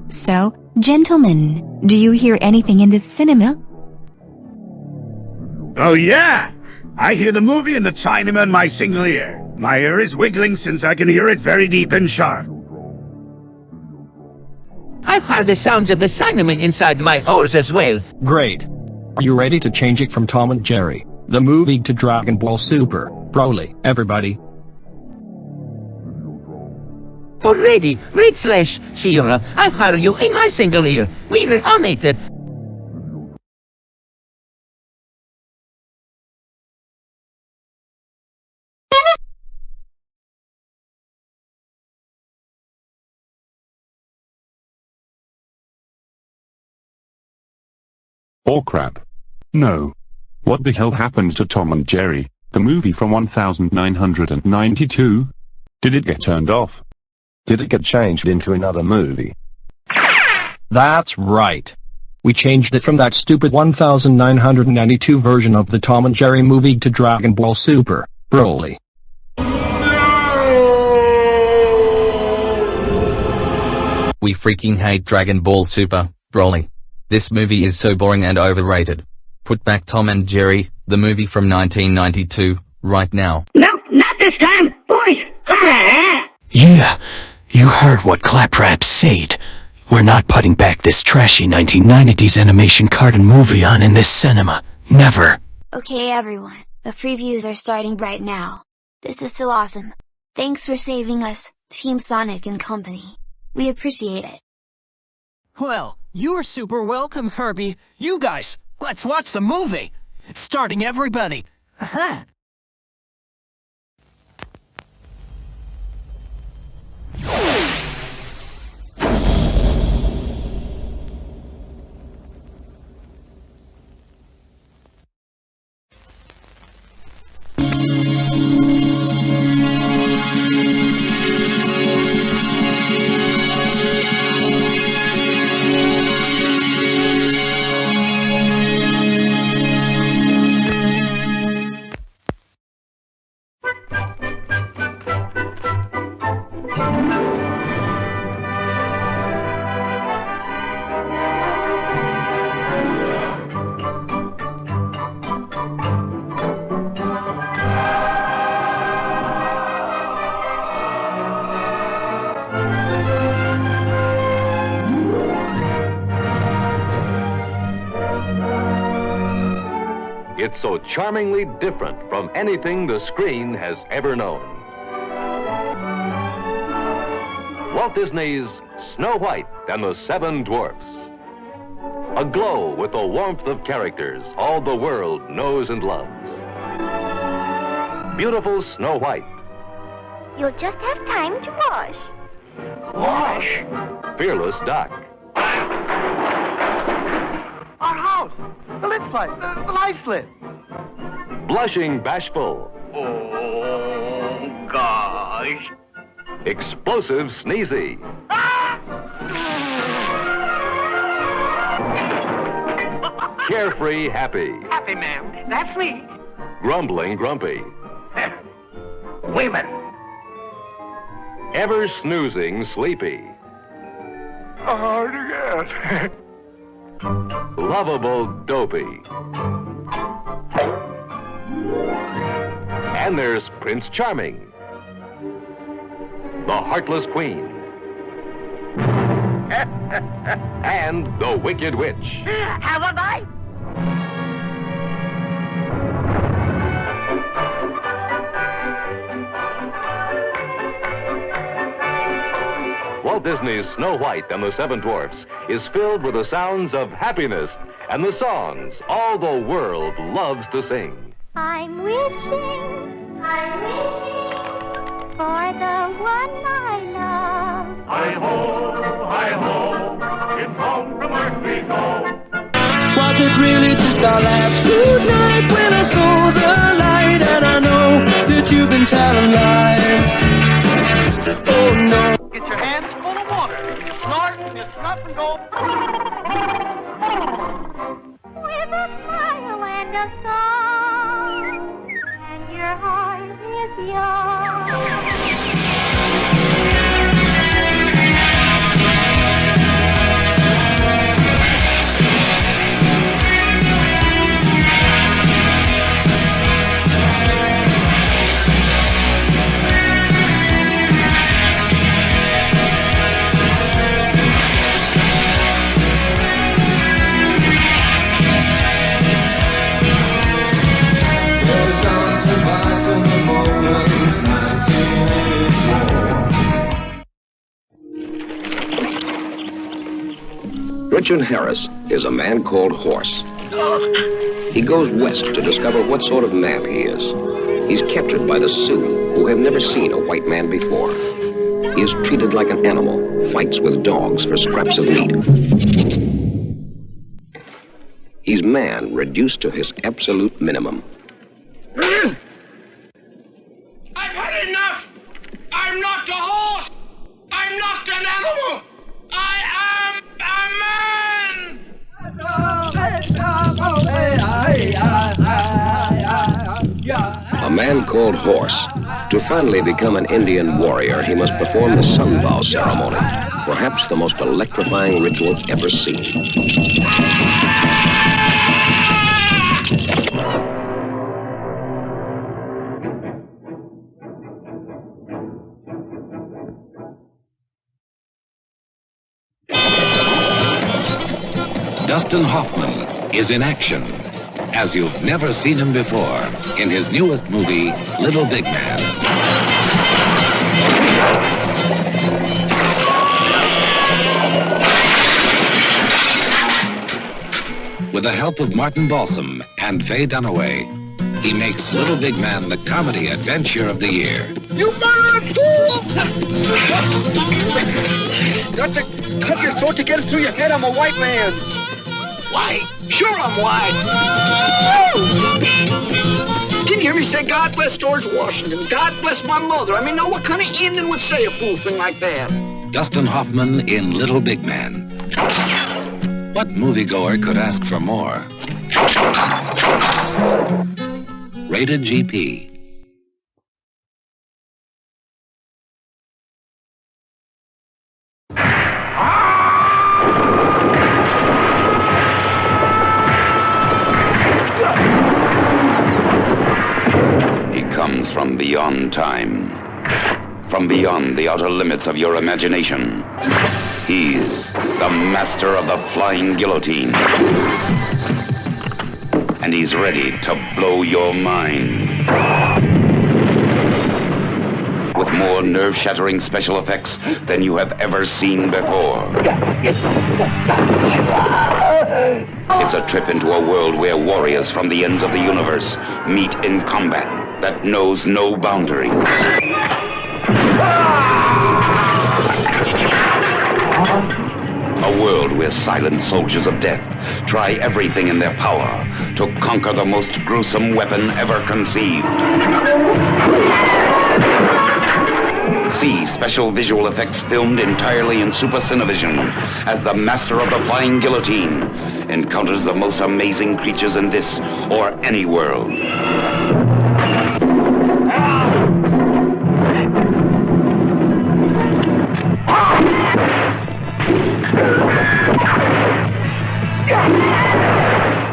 So, gentlemen, do you hear anything in this cinema? Oh yeah! I hear the movie in the Chinaman in my single ear. My ear is wiggling since I can hear it very deep and sharp. I've heard the sounds of the Chinaman inside my ears as well. Great. Are you ready to change it from Tom and Jerry, the movie, to Dragon Ball Super Broly, everybody? Already, /Syara, I've heard you in my single ear. We're on it. Oh crap. No. What the hell happened to Tom and Jerry, the movie from 1992? Did it get turned off? Did it get changed into another movie? That's right. We changed it from that stupid 1992 version of the Tom and Jerry movie to Dragon Ball Super Broly. We freaking hate Dragon Ball Super Broly. This movie is so boring and overrated. Put back Tom and Jerry, the movie from 1992, right now. No, not this time, boys! Yeah, you heard what Claptrap said. We're not putting back this trashy 1990s animation cartoon movie on in this cinema. Never. Okay everyone, the previews are starting right now. This is so awesome. Thanks for saving us, Team Sonic and company. We appreciate it. Well, you're super welcome, Kirby. You guys, let's watch the movie. It's starting, everybody. Aha. it's so charmingly different from anything the screen has ever known. Walt Disney's Snow White and the Seven Dwarfs. Aglow with the warmth of characters all the world knows and loves. Beautiful Snow White. You'll just have time to wash. Wash? Fearless Doc. Our house! The lid slide! The light slid! Blushing Bashful. Oh, gosh. Explosive Sneezy. Carefree Happy. Happy, ma'am. That's me. Grumbling Grumpy. Women. Ever snoozing Sleepy. Hard to get. Lovable Dopey. And there's Prince Charming. The Heartless Queen. And the Wicked Witch. Have a bite. Walt Disney's Snow White and the Seven Dwarfs is filled with the sounds of happiness and the songs all the world loves to sing. I'm wishing for the one I love. Hi ho, it's home from earth we go. Was it really just our last good night when I saw the light? And I know that you've been telling lies. Oh no. Get your hands full of water. You snort and you snuff and go. With a smile and a song, and your heart is young. Richard Harris is a man called Horse. He goes west to discover what sort of man he is. He's captured by the Sioux, who have never seen a white man before. He is treated like an animal, fights with dogs for scraps of meat. He's man reduced to his absolute minimum. I've had enough! I'm not a horse! I'm not an animal! I am a man! A man called Horse. To finally become an Indian warrior, he must perform the sunvow ceremony, perhaps the most electrifying ritual ever seen. Dustin Hoffman is in action, as you've never seen him before, in his newest movie, Little Big Man. With the help of Martin Balsam and Faye Dunaway, he makes Little Big Man the comedy adventure of the year. You murdered fool! Got to cut your throat to get it through your head. I'm a white man. White? Sure I'm white. Didn't you hear me say, God bless George Washington, God bless my mother? I mean, now what kind of Indian would say a fool thing like that? Dustin Hoffman in Little Big Man. What moviegoer could ask for more? Rated GP. He comes from beyond time, from beyond the outer limits of your imagination. He's the master of the flying guillotine. and he's ready to blow your mind. With more nerve-shattering special effects than you have ever seen before. It's a trip into a world where warriors from the ends of the universe meet in combat that knows no boundaries. A world where silent soldiers of death try everything in their power to conquer the most gruesome weapon ever conceived. See special visual effects filmed entirely in Super Cinevision as the master of the flying guillotine encounters the most amazing creatures in this or any world.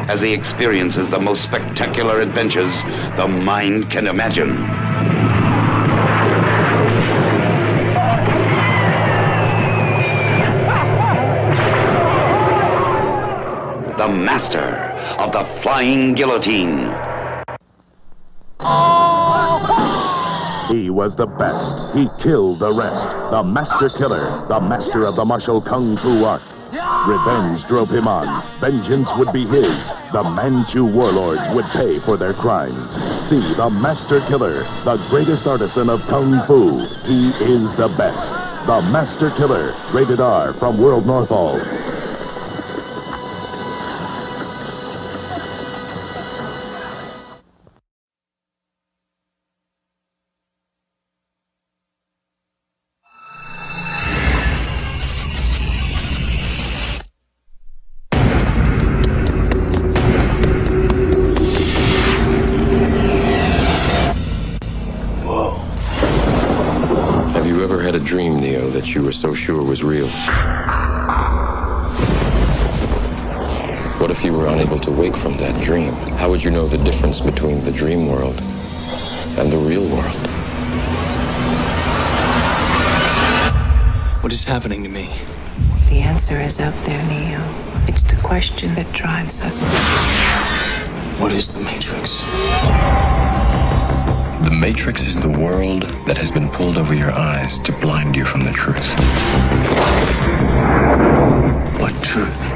As he experiences the most spectacular adventures the mind can imagine. The master of the flying guillotine. He was the best. He killed the rest. The master killer. The master of the martial kung fu art. Revenge drove him on. Vengeance would be his. The Manchu warlords would pay for their crimes. See the master killer, the greatest artisan of kung fu. He is the best. The Master Killer. Rated R from World Northall. Dream, Neo, that you were so sure was real? What if you were unable to wake from that dream? How would you know the difference between the dream world and the real world? What is happening to me? The answer is out there, Neo. It's the question that drives us. What is the Matrix? The Matrix is the world that has been pulled over your eyes to blind you from the truth. What truth?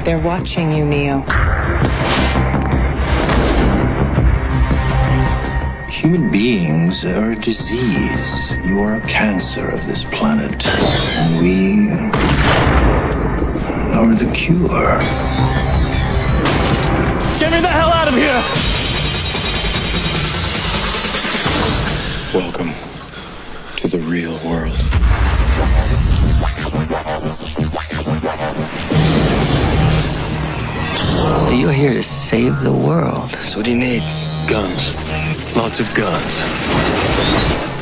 They're watching you, Neo. Human beings are a disease. You are a cancer of this planet. And we are the cure. Get me the hell out of here! Welcome to the real world. So you're here to save the world. So what do you need? Guns. Lots of guns.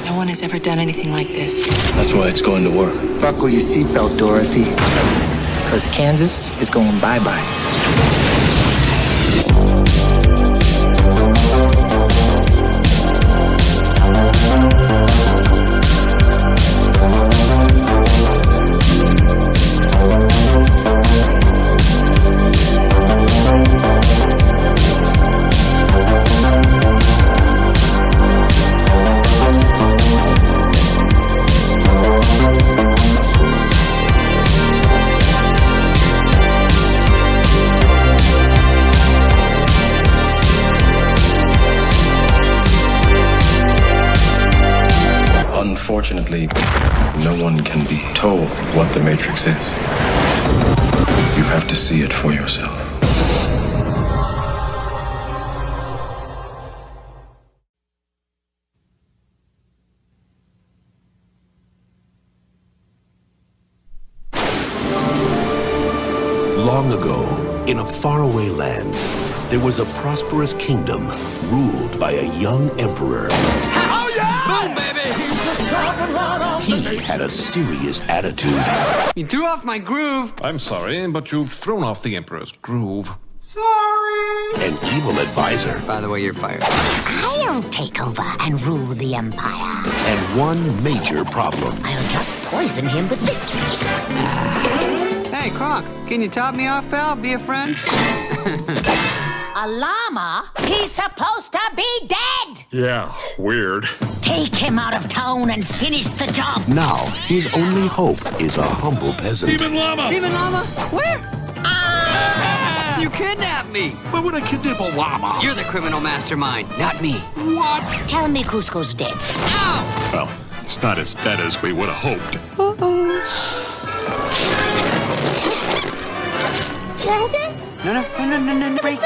No one has ever done anything like this. That's why it's going to work. Buckle your seatbelt, Dorothy. Because Kansas is going bye-bye. Unfortunately, no one can be told what the Matrix is. You have to see it for yourself. Long ago, in a faraway land, there was a prosperous kingdom ruled by a young emperor. Oh yeah! Boom, baby! He had a serious attitude. You threw off my groove. I'm sorry, but you've thrown off the Emperor's groove. An evil advisor. By the way, you're fired. I'll take over and rule the Empire. And one major problem. I'll just poison him with this. Hey, Kronk, can you top me off, pal? Be a friend? A llama? He's supposed to be dead! Yeah, weird. Take him out of town and finish the job. Now, his only hope is a humble peasant. Demon llama! Demon llama? Where? You kidnapped me! Why would I kidnap a llama? You're the criminal mastermind, not me. What? Tell me Cusco's dead. Ow! Well, it's not as dead as we would have hoped. No, break.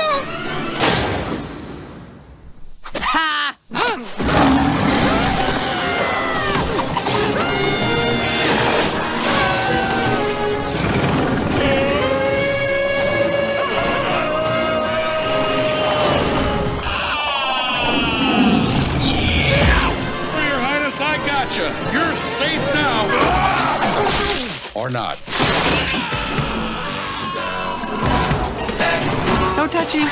Ha! Your Highness, I gotcha. You're safe now. Or not. Don't touch him.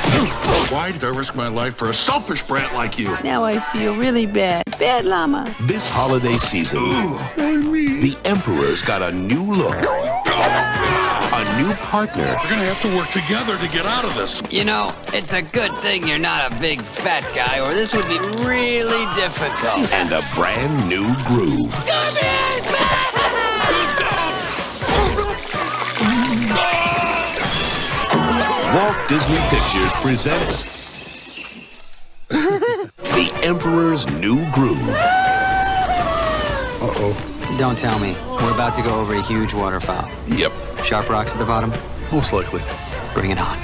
Why did I risk my life for a selfish brat like you? Now I feel really bad. Bad llama. This holiday season, the Emperor's got a new look, a new partner. We're gonna have to work together to get out of this. You know, it's a good thing you're not a big fat guy, or this would be really difficult. And a brand new groove. Walt Disney Pictures presents The Emperor's New Groove. Uh-oh. Don't tell me. We're about to go over a huge waterfall. Yep. Sharp rocks at the bottom? Most likely. Bring it on.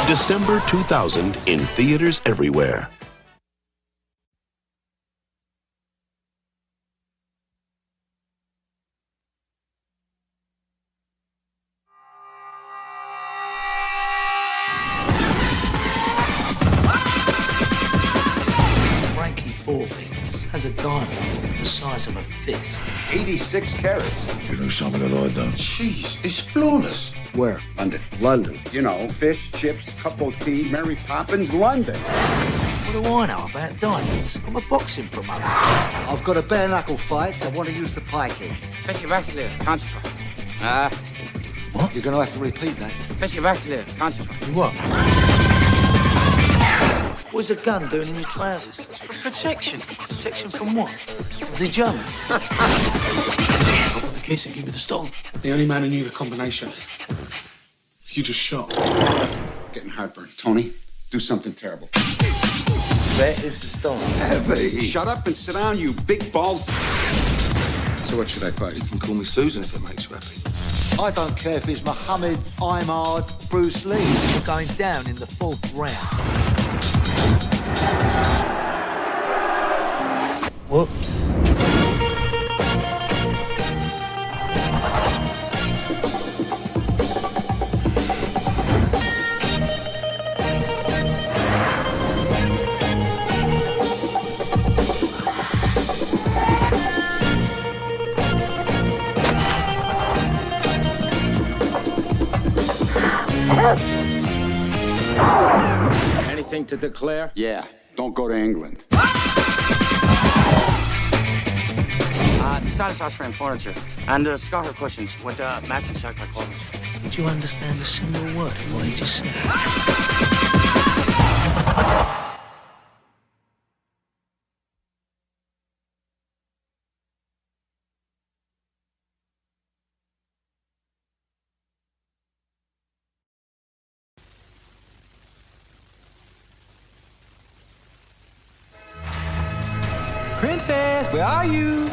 December 2000 in theaters everywhere. Four fingers has a diamond the size of a fist. 86 carats. Do you know something that I don't? Jeez, it's flawless. Where? London. London. You know, fish, chips, cup of tea, Mary Poppins, London. What do I know about diamonds? I'm a boxing promoter. I've got a bare knuckle fight. I want to use the pie kick. Special wrestler. Concentrate. What? You're going to have to repeat that. Special wrestler. Concentrate. What? What's a gun doing in your trousers? Protection. Protection from what? The Germans. Got the kiss and give me the stone. The only man who knew the combination. You just shot. Getting heartburn. Tony, do something terrible. Where is the stone? Heavy. Shut up and sit down, you big bald. So what should I fight? You can call me Susan if it makes you happy. I don't care if it's Muhammad, Imard, Bruce Lee. You're going down in the 4th round. Whoops. Anything to declare? Yeah, don't go to England. Decided sauce frame furniture and scarfer cushions with matching circular covers. Did you understand a single word of what he just said? Princess, where are you?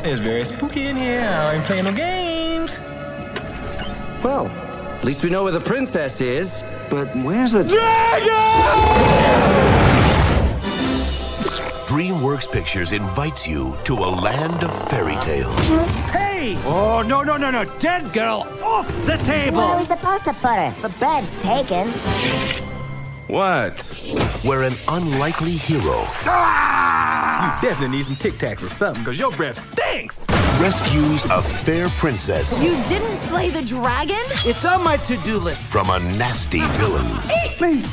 It's very spooky in here. I ain't playing no games. Well, at least we know where the princess is. But where's the DreamWorks Pictures invites you to a land of fairy tales. Hey! Oh, no. Dead girl, off the table! Where are we supposed to put her? The bed's taken. What? Where an unlikely hero You definitely need some Tic Tacs or something, because your breath stinks! rescues a fair princess You didn't slay the dragon? It's on my to-do list. from a nasty villain Eat me!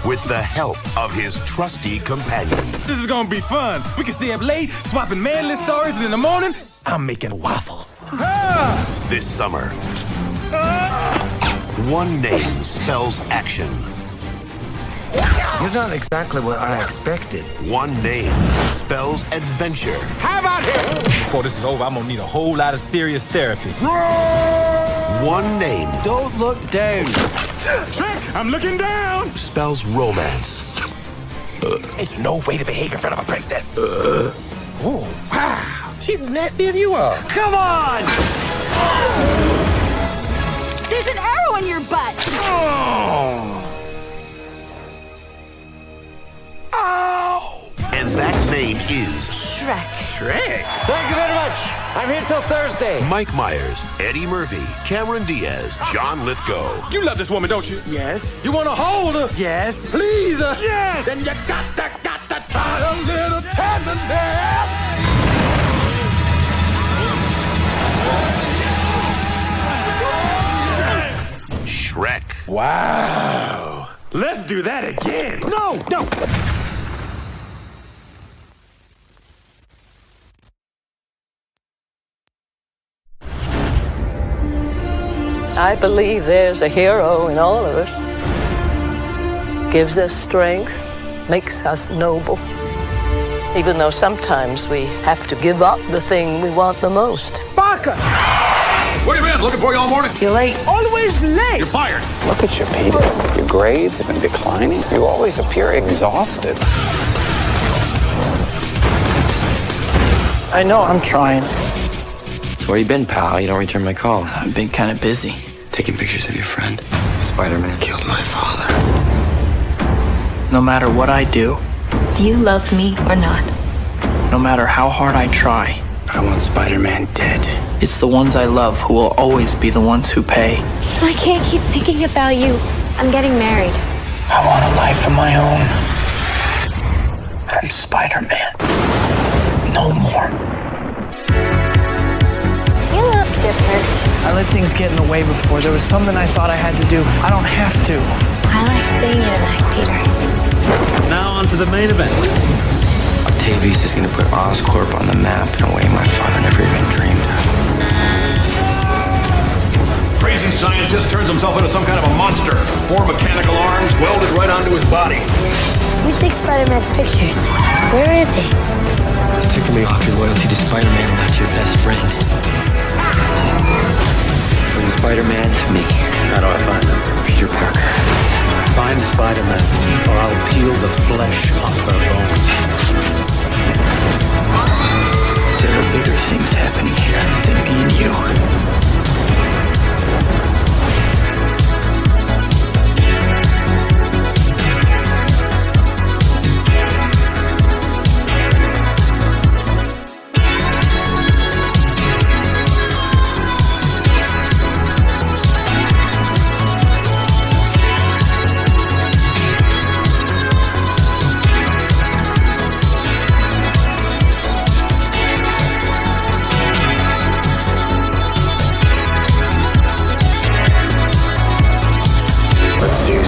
with the help of his trusty companion. This is gonna be fun. We can stay up late, swapping manly stories, and in the morning, I'm making waffles. This summer, One name spells action. You're not exactly what I expected. One name spells adventure. How about him? Before this is over, I'm gonna need a whole lot of serious therapy. One name Don't look down. Trick, I'm looking down. spells romance. It's no way to behave in front of a princess. Oh, wow. She's as nasty as you are. Come on! There's an arrow in your butt. And that name is Shrek. Shrek. Thank you very much. I'm here till Thursday. Mike Myers, Eddie Murphy, Cameron Diaz, John Lithgow. You love this woman, don't you? Yes. You want to hold her? Yes. Please her? Yes. Then you got to try a little tenderness. Shrek. Wow. Let's do that again. No. I believe there's a hero in all of us. Gives us strength, makes us noble. Even though sometimes we have to give up the thing we want the most. Baka! Where you been? Looking for you all morning. You're late. Always late. You're fired. Look at you, Peter. Your grades have been declining. You always appear exhausted. I know, I'm trying. So where you been, pal? You don't return my calls. I've been kind of busy. Taking pictures of your friend. Spider-Man killed my father. No matter what I do, Do you love me or not? no matter how hard I try, I want Spider-Man dead. it's the ones I love who will always be the ones who pay. I can't keep thinking about you. I'm getting married. I want a life of my own. And Spider-Man. No more. You look different. I let things get in the way before. There was something I thought I had to do. I don't have to. I like seeing you tonight, Peter. Now on to the main event. Octavius is going to put Oscorp on the map in a way my father never even dreamed of. Crazy scientist turns himself into some kind of a monster. 4 mechanical arms welded right onto his body. You take Spider-Man's pictures. Where is he? It's ticking me off your loyalty to Spider-Man and not your best friend. Bring Spider-Man to me. How do I find him? Peter Parker. Find Spider-Man, or I'll peel the flesh off their bones. There are bigger things happening here than me and you.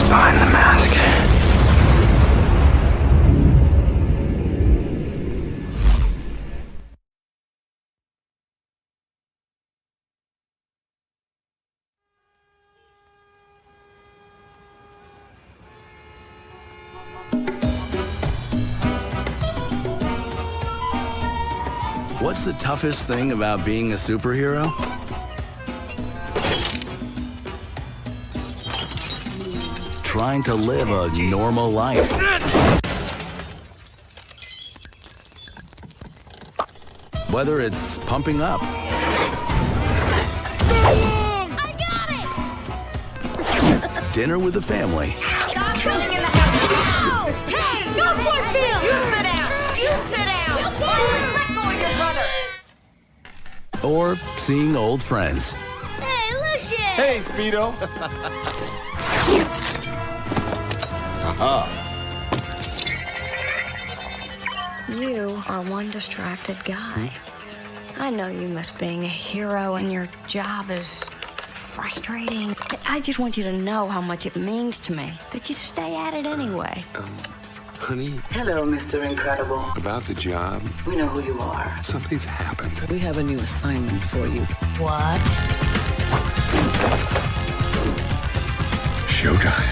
Behind the mask. What's the toughest thing about being a superhero? Trying to live a normal life. Whether it's pumping up. Dinner with the family. Stop running in the house. Hey, no more Bill. You sit down. You sit down. Let go of your brother. Or seeing old friends. Hey, Lucius. Hey, Speedo. You are one distracted guy. I know you miss being a hero and your job is frustrating. I just want you to know how much it means to me, that you stay at it anyway. Honey? Hello, Mr. Incredible. About the job? We know who you are. Something's happened. We have a new assignment for you. What? showtime.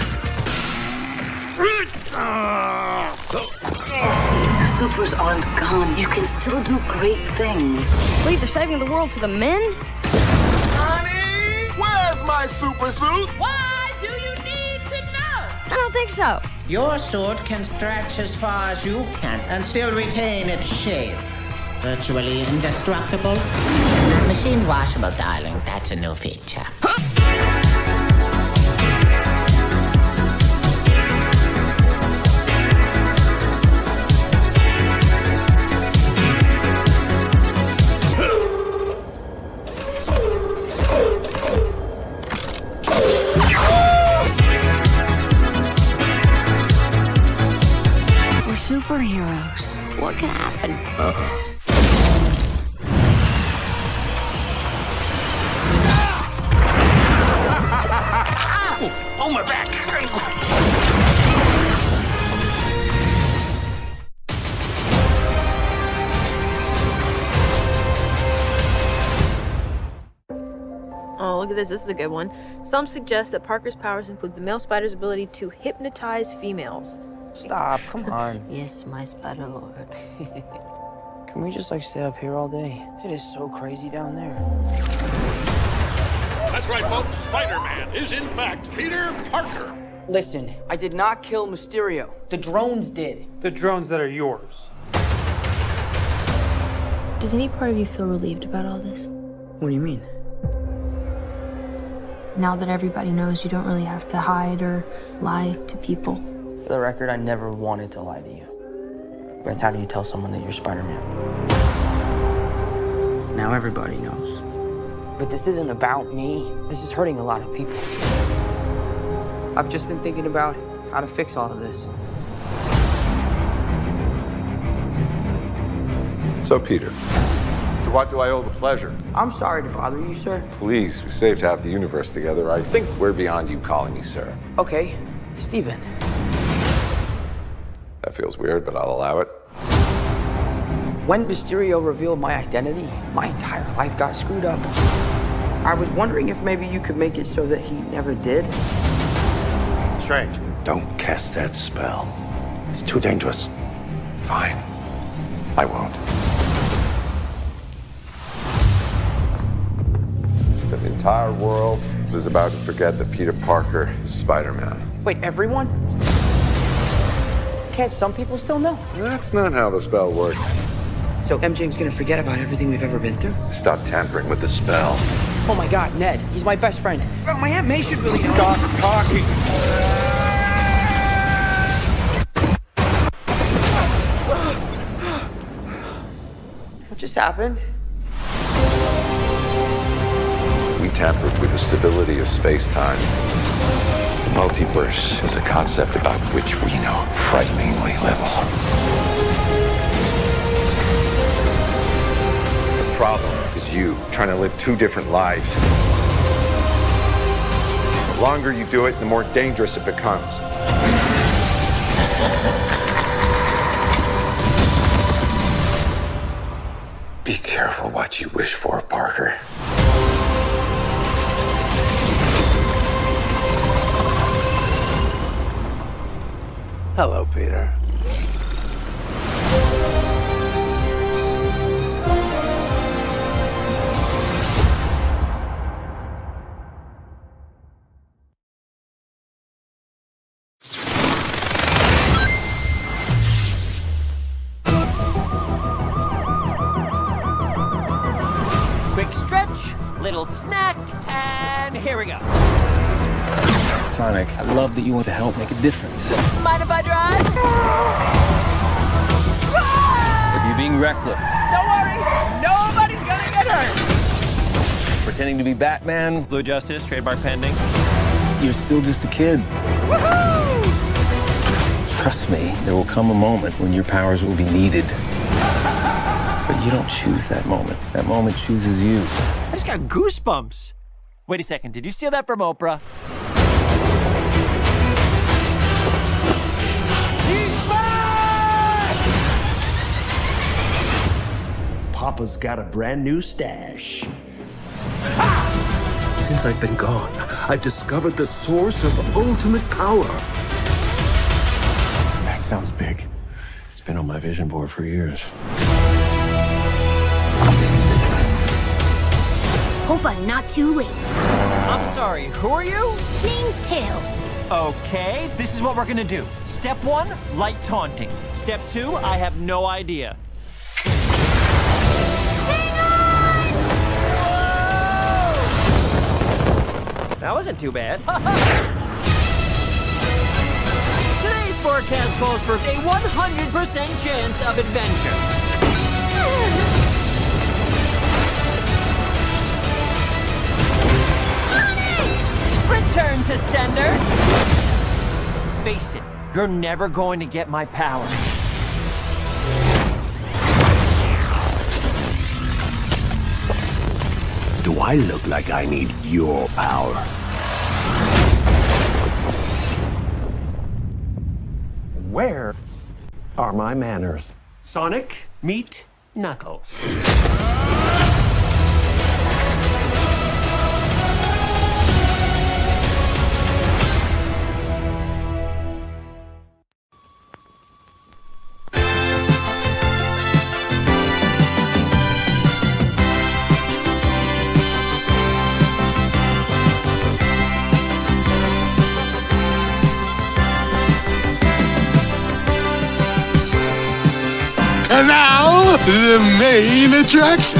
The supers aren't gone. You can still do great things. Wait, they're saving the world to the men? Honey, where's my super suit? Why do you need to know? I don't think so. Your suit can stretch as far as you can and still retain its shape. Virtually indestructible. Machine washable, darling. That's a new feature. We're superheroes. What can happen? Oh, my back! Oh, look at this. This is a good one. Some suggest that Parker's powers include the male spider's ability to hypnotize females. Stop, come on. Yes, my spider lord. Can we just stay up here all day? It is so crazy down there. That's right, folks. Spider-Man is, in fact, Peter Parker. Listen, I did not kill Mysterio. The drones did. The drones that are yours. Does any part of you feel relieved about all this? What do you mean? Now that everybody knows you don't really have to hide or lie to people. For the record, I never wanted to lie to you. But how do you tell someone that you're Spider-Man? Now everybody knows. But this isn't about me. This is hurting a lot of people. I've just been thinking about how to fix all of this. So, Peter, to what do I owe the pleasure? I'm sorry to bother you, sir. Please, we saved half the universe together. I think we're beyond you calling me sir. Okay, Steven. That feels weird, but I'll allow it. When Mysterio revealed my identity, my entire life got screwed up. I was wondering if maybe you could make it so that he never did. Strange. Don't cast that spell. It's too dangerous. Fine. I won't. The entire world is about to forget that Peter Parker is Spider-Man. Wait, everyone? Can't some people still know? That's not how the spell works. So MJ's gonna forget about everything we've ever been through? Stop tampering with the spell. Oh my god, Ned, he's my best friend. Oh, my Aunt May should really know. Stop talking! What just happened? We tampered with the stability of space-time. The multiverse is a concept about which we know frighteningly little. The problem is you trying to live two different lives. The longer you do it, the more dangerous it becomes. Be careful what you wish for, Parker. Hello, Peter. Quick stretch, little snack, and here we go. Sonic, I love that you want to help make a difference. Mind if I drive? You're being reckless. Don't worry, nobody's gonna get hurt. Pretending to be Batman. Blue Justice, trademark pending. You're still just a kid. Woohoo! Trust me, there will come a moment when your powers will be needed. But you don't choose that moment. That moment chooses you. I just got goosebumps. Wait a second, did you steal that from Oprah? Papa's got a brand new stash. See Since I've been gone, I've discovered the source of ultimate power. That sounds big. It's been on my vision board for years. Hope I'm not too late. I'm sorry, who are you? Name's Tails. Okay, this is what we're gonna do. Step 1, light taunting. Step 2, I have no idea. That wasn't too bad. Today's forecast calls for a 100% chance of adventure. Return to sender. Face it, you're never going to get my power. Do I look like I need your power? Where are my manners? Sonic, meet Knuckles. And now, the main attraction.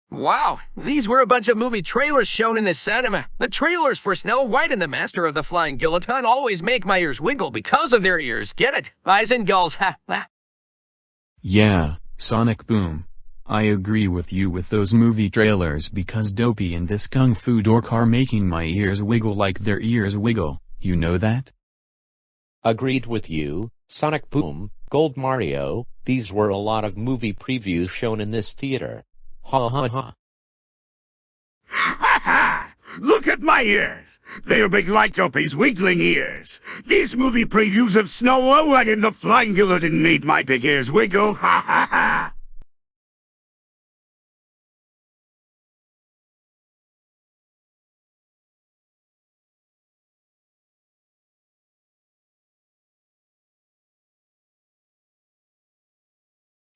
Wow, these were a bunch of movie trailers shown in the cinema. The trailers for Snow White and the Master of the Flying Guillotine always make my ears wiggle because of their ears. Get it? Eyes and gulls, ha, ha. Yeah, Sonic Boom. I agree with you with those movie trailers because Dopey and this kung fu dork are making my ears wiggle like their ears wiggle, you know that? Agreed with you, Sonic Boom, Gold Mario, these were a lot of movie previews shown in this theater. Ha ha ha. Ha ha! Look at my ears! They are big like Dopey's wiggling ears. These movie previews of Snow White and the Flying Guillotine made my big ears wiggle. Ha ha ha!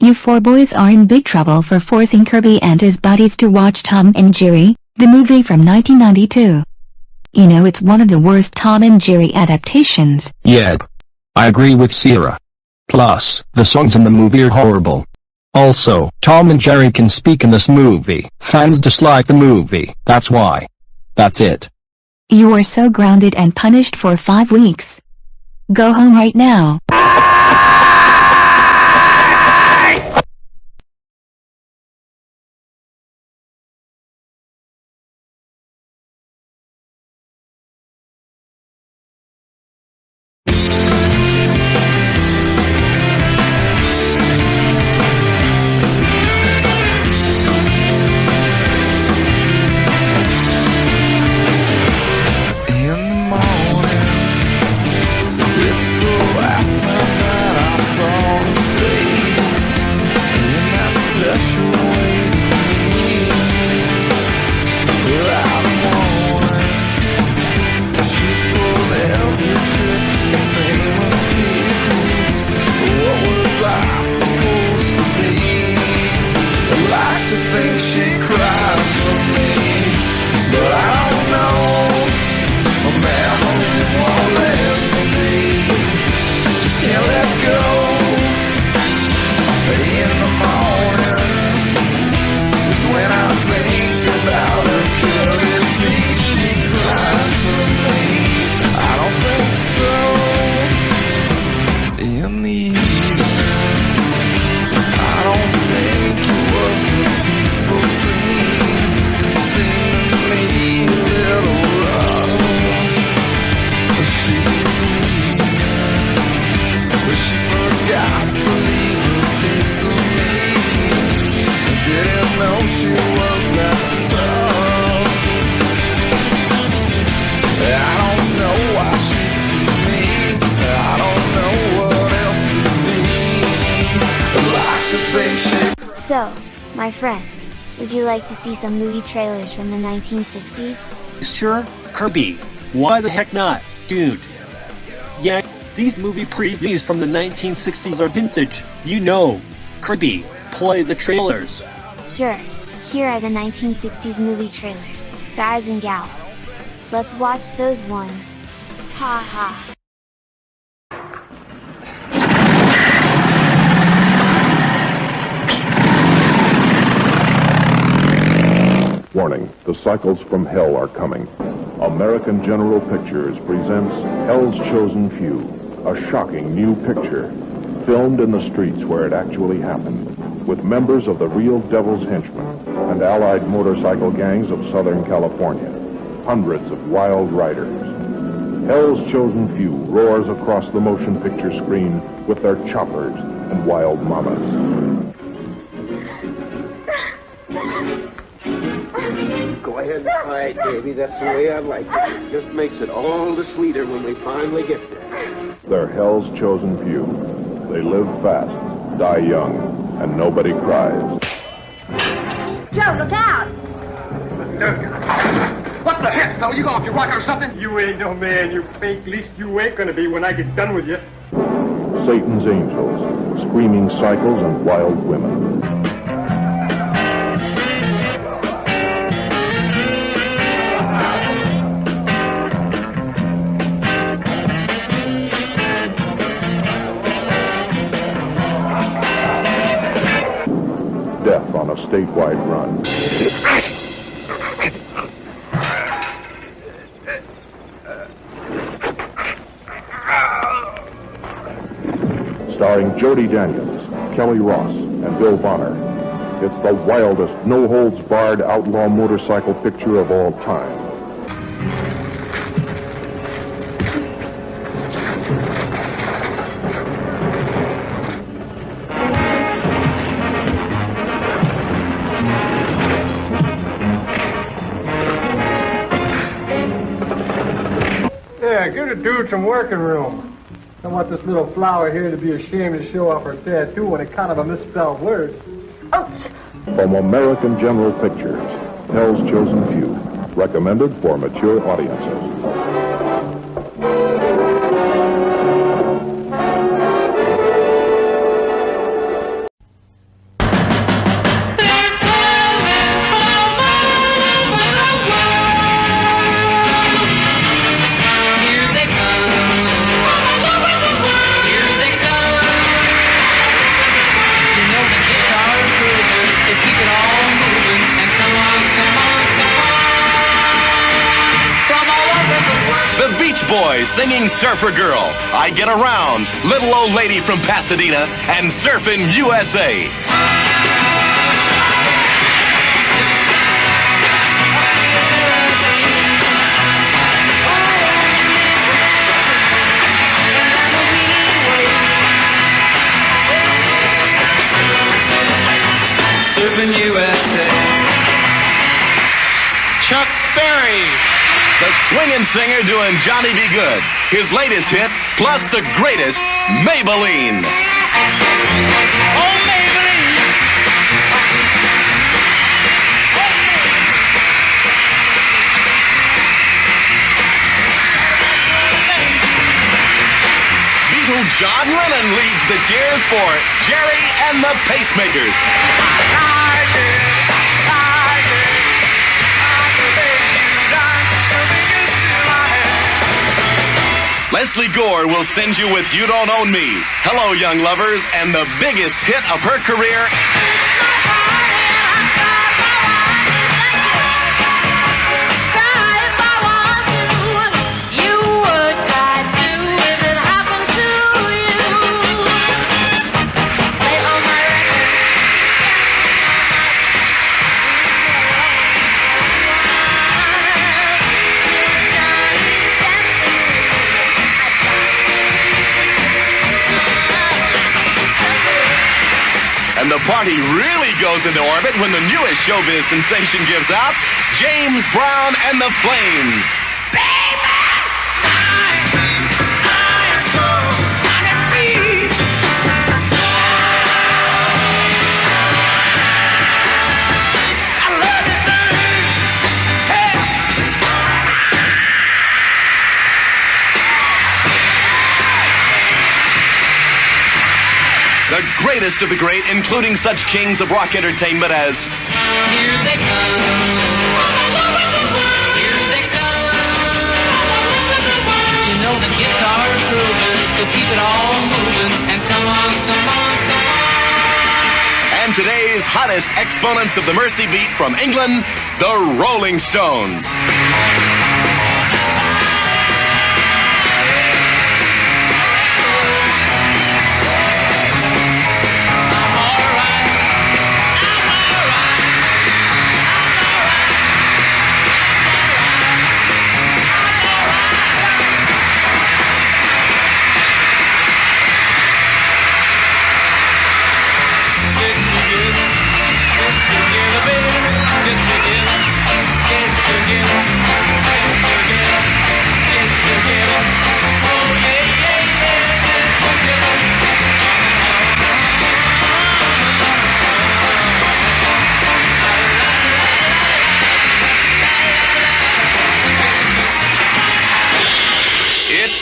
You four boys are in big trouble for forcing Kirby and his buddies to watch Tom and Jerry, the movie from 1992. You know it's one of the worst Tom and Jerry adaptations. Yep. I agree with Syara. Plus, the songs in the movie are horrible. Also, Tom and Jerry can speak in this movie. Fans dislike the movie, that's why. That's it. You are so grounded and punished for 5 weeks. Go home right now. So, my friends, would you like to see some movie trailers from the 1960s? Sure, Kirby. Why the heck not, dude? Yeah, these movie previews from the 1960s are vintage, you know. Kirby, play the trailers. Sure, here are the 1960s movie trailers, guys and gals. Let's watch those ones. Ha ha. Warning, the cycles from hell are coming. American General Pictures presents Hell's Chosen Few, a shocking new picture, filmed in the streets where it actually happened, with members of the real Devil's Henchmen and allied motorcycle gangs of Southern California, hundreds of wild riders. Hell's Chosen Few roars across the motion picture screen with their choppers and wild mamas. Go ahead and try it, baby. That's the way I like it. It just makes it all the sweeter when we finally get there. They're Hell's Chosen Few. They live fast, die young, and nobody cries. Joe, look out! What the heck, fella? You off your rocker or something? You ain't no man, you fake. At least you ain't gonna be when I get done with you. Satan's angels, screaming cycles, and wild women. Death on a statewide run. Starring Jody Daniels, Kelly Ross, and Bill Bonner. It's the wildest, no-holds-barred outlaw motorcycle picture of all time. Yeah, give the dude some working room. I want this little flower here to be ashamed to show off her tattoo when it kind of a misspelled word. From American General Pictures, Hell's Chosen Few. Recommended for mature audiences. Boys singing Surfer Girl, I Get Around, Little Old Lady from Pasadena, and Surfin' USA. Surfin' USA. Chuck Berry. The swinging singer doing Johnny Be Good. His latest hit, plus the greatest, Maybelline. Oh, Maybelline! Beatle John Lennon leads the cheers for Jerry and the Pacemakers. Leslie Gore will send you with You Don't Own Me. Hello, young lovers, and the biggest hit of her career. And the party really goes into orbit when the newest showbiz sensation gives out, James Brown and the Flames. The greatest of the great, including such kings of rock entertainment as... Here they come. Here they come. You know the guitar's grooving, so keep it all moving. And come on, come on, come on. And today's hottest exponents of the Mercy Beat from England, the Rolling Stones.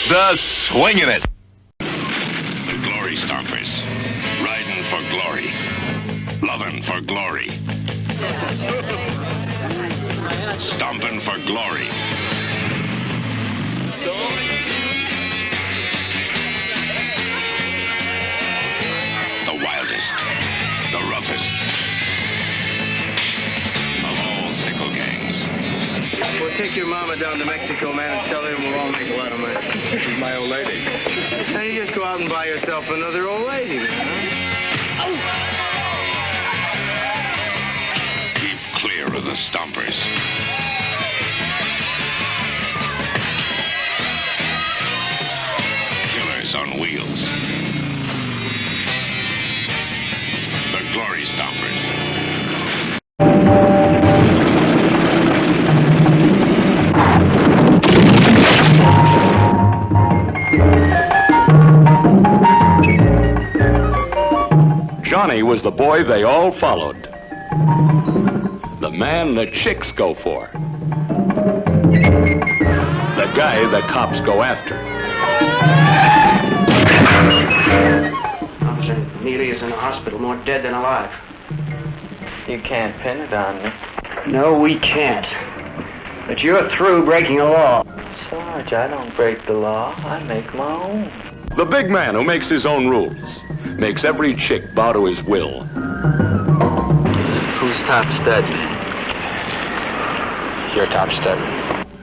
The swingin'est. The Glory Stompers. Riding for glory. Loving for glory. Stomping for glory. The wildest. The roughest. Of all sickle gangs. Well, take your mama down to Mexico, man, and tell her and we'll all make a lot of money. This is my old lady. Now you just go out and buy yourself another old lady, man. Keep clear of the stompers. Killers on wheels. The Glory Stompers. Johnny was the boy they all followed. The man the chicks go for. The guy the cops go after. Officer Neely is in the hospital, more dead than alive. You can't pin it on me. No, we can't. But you're through breaking the law. Sarge, I don't break the law. I make my own. The big man who makes his own rules. Makes every chick bow to his will. Who's top stud? You're top stud.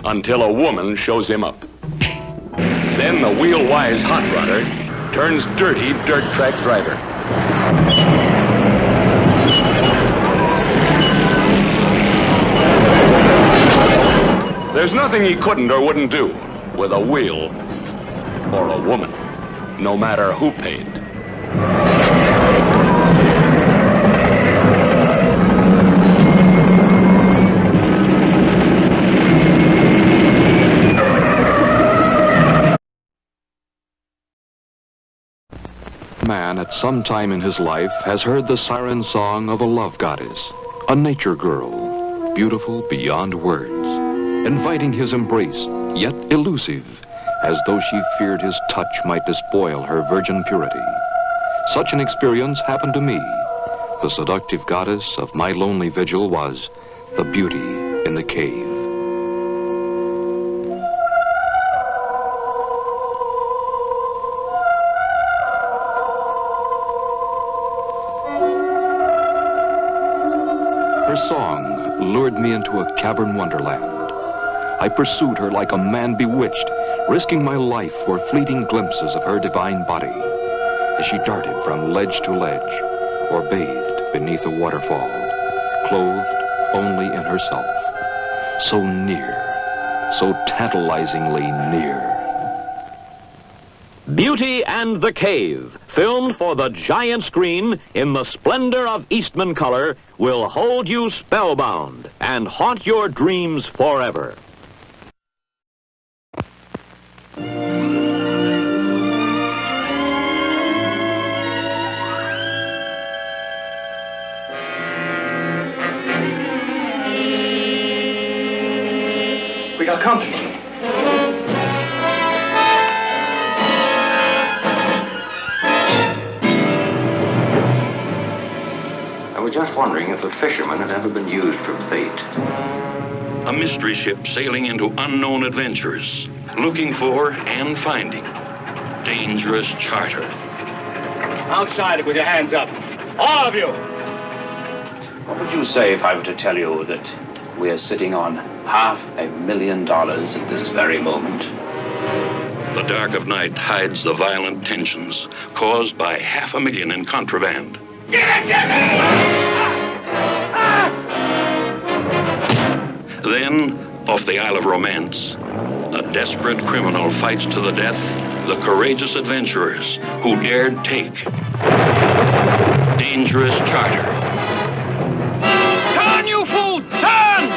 Until a woman shows him up. Then the wheel-wise hot rodder turns dirty dirt track driver. There's nothing he couldn't or wouldn't do with a wheel or a woman, no matter who paid. Man at some time in his life has heard the siren song of a love goddess, a nature girl, beautiful beyond words, inviting his embrace, yet elusive, as though she feared his touch might despoil her virgin purity. Such an experience happened to me. The seductive goddess of my lonely vigil was the beauty in the cave. Her song lured me into a cavern wonderland. I pursued her like a man bewitched, risking my life for fleeting glimpses of her divine body, as she darted from ledge to ledge, or bathed beneath a waterfall, clothed only in herself. So near, so tantalizingly near. Beauty and the Cave, filmed for the giant screen in the splendor of Eastman color, will hold you spellbound and haunt your dreams forever. We got company. was just wondering if a fisherman had ever been used for bait. A mystery ship sailing into unknown adventures, looking for and finding dangerous charter. Outside with your hands up. All of you! What would you say if I were to tell you that we're sitting on $500,000 at this very moment? The dark of night hides the violent tensions caused by $500,000 in contraband. Give it to me! Then, off the Isle of Romance, a desperate criminal fights to the death the courageous adventurers who dared take dangerous charter. Turn, you fool! Turn!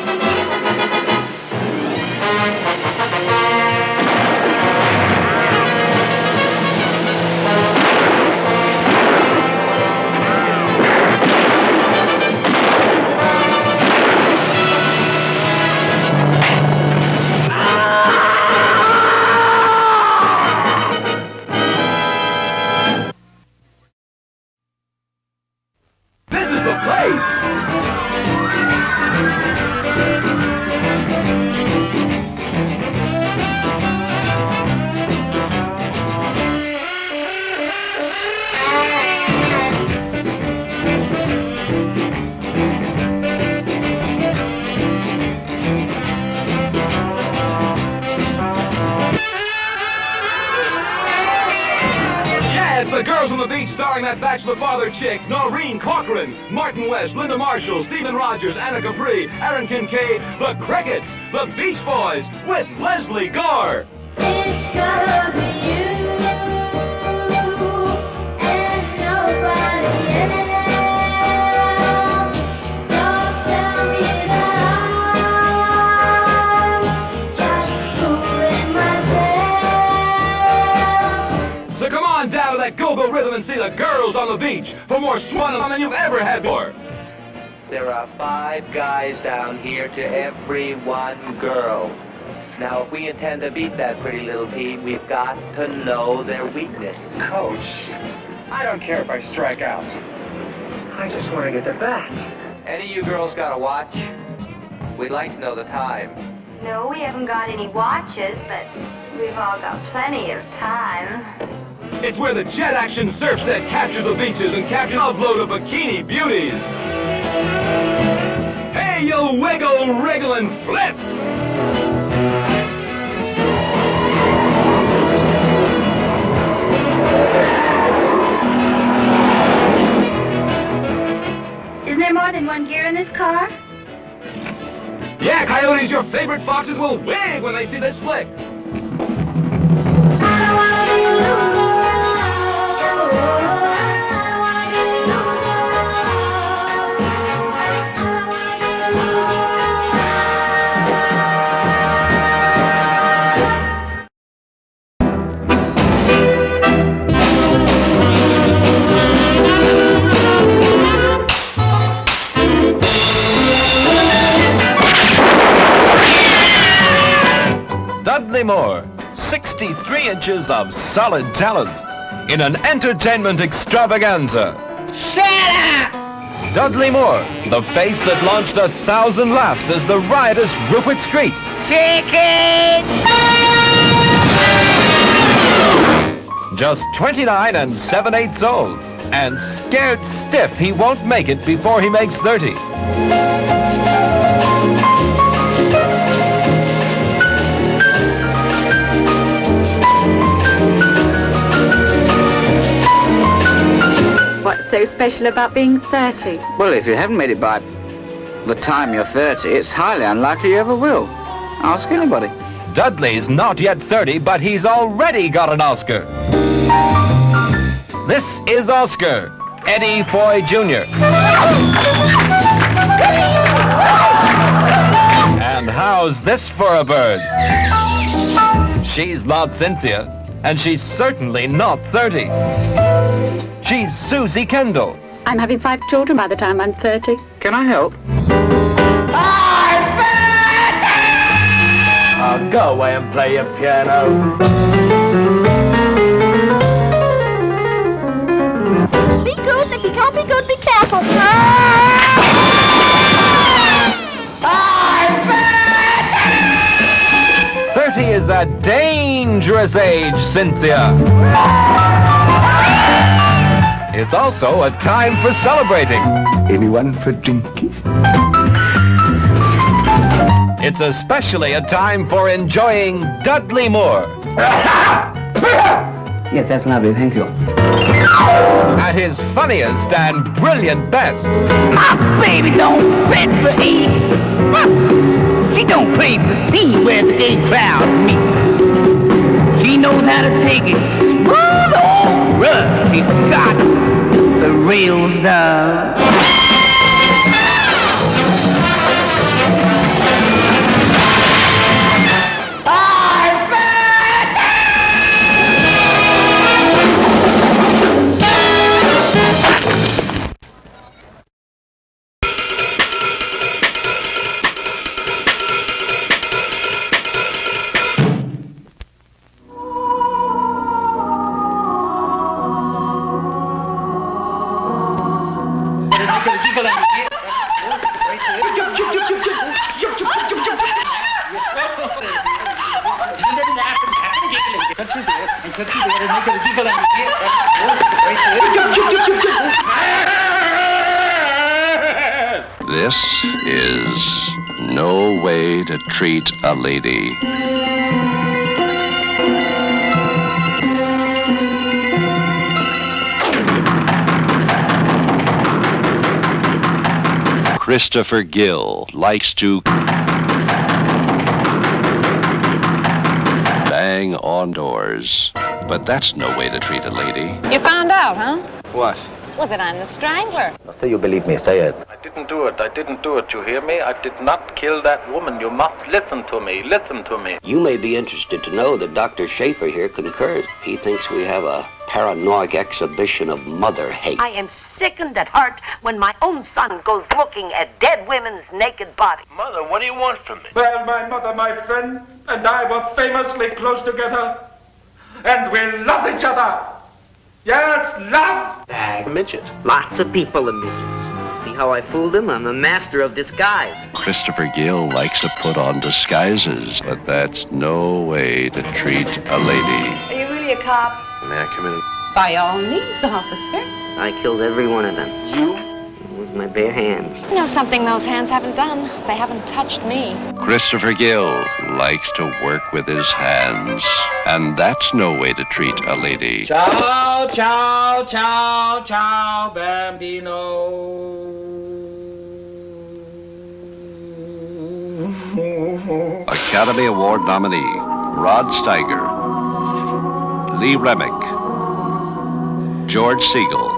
The Girls on the Beach, starring that bachelor father chick, Noreen Corcoran, Martin West, Linda Marshall, Stephen Rogers, Anna Capri, Aaron Kincaid, The Crickets, The Beach Boys, with Leslie Gore. It's gotta be you and nobody else. Don't tell me that I'm just fooling myself. So come on down to that go-go rhythm and see The Girls on the Beach for more swan than you've ever had before. There are 5 guys down here to every 1 girl. Now, if we intend to beat that pretty little team, we've got to know their weakness. Coach, I don't care if I strike out. I just want to get the bat. Any of you girls got a watch? We'd like to know the time. No, we haven't got any watches, but we've all got plenty of time. It's where the jet action surf set captures the beaches and captures an upload of bikini beauties. Hey, you wiggle, wriggle, and flip! Is there more than one gear in this car? Yeah, Coyotes, your favorite foxes will wig when they see this flick. Dudley Moore, 63 inches of solid talent in an entertainment extravaganza. Shut up! Dudley Moore, the face that launched 1,000 laughs as the riotous Rupert Street. Chicken! Just 29 and 7/8 old, and scared stiff he won't make it before he makes 30. What's so special about being 30? Well, if you haven't made it by the time you're 30, it's highly unlikely you ever will. Ask anybody. Dudley's not yet 30, but he's already got an Oscar. This is Oscar, Eddie Foy Jr. And how's this for a bird? She's not Cynthia, and she's certainly not 30. She's Susie Kendall. I'm having 5 children by the time I'm 30. Can I help? Oh, go away and play your piano. Be good, be careful. dangerous age, Cynthia. It's also a time for celebrating. Anyone for drinking? It's especially a time for enjoying Dudley Moore. Yes, that's lovely, thank you. At his funniest and brilliant best. My baby don't beg for eat. She don't play for C where they crowd meet. She knows how to take it smooth or rough. She's got the real stuff. This is no way to treat a lady. Christopher Gill likes to bang on doors, but that's no way to treat a lady. You found out, huh? What? Well, that I'm the strangler. Say you believe me, say it. I didn't do it. I didn't do it. You hear me? I did not kill that woman. You must listen to me. Listen to me. You may be interested to know that Dr. Schaefer here concurs. He thinks we have a paranoid exhibition of mother hate. I am sickened at heart when my own son goes looking at dead women's naked bodies. Mother, what do you want from me? Well, my mother, my friend, and I were famously close together, and we love each other. Yes, love! Midget. Lots of people are midgets. See how I fooled him? I'm a master of disguise. Christopher Gill likes to put on disguises, but that's no way to treat a lady. Are you really a cop? May I come in? By all means, officer. I killed every one of them. You? With my bare hands. You know something those hands haven't done? They haven't touched me. Christopher Gill likes to work with his hands, and that's no way to treat a lady. Ciao, ciao, ciao, ciao, bambino. Academy Award nominee Rod Steiger, Lee Remick, George Siegel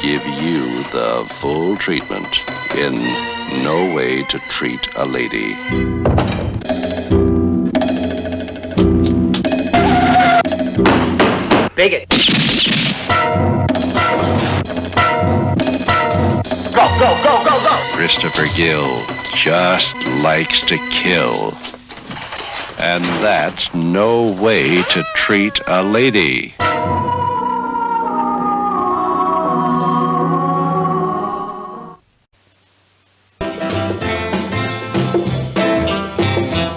give you the full treatment in No Way to Treat a Lady. Bigot. Go, go, go, go, go! Christopher Gill just likes to kill. And that's no way to treat a lady.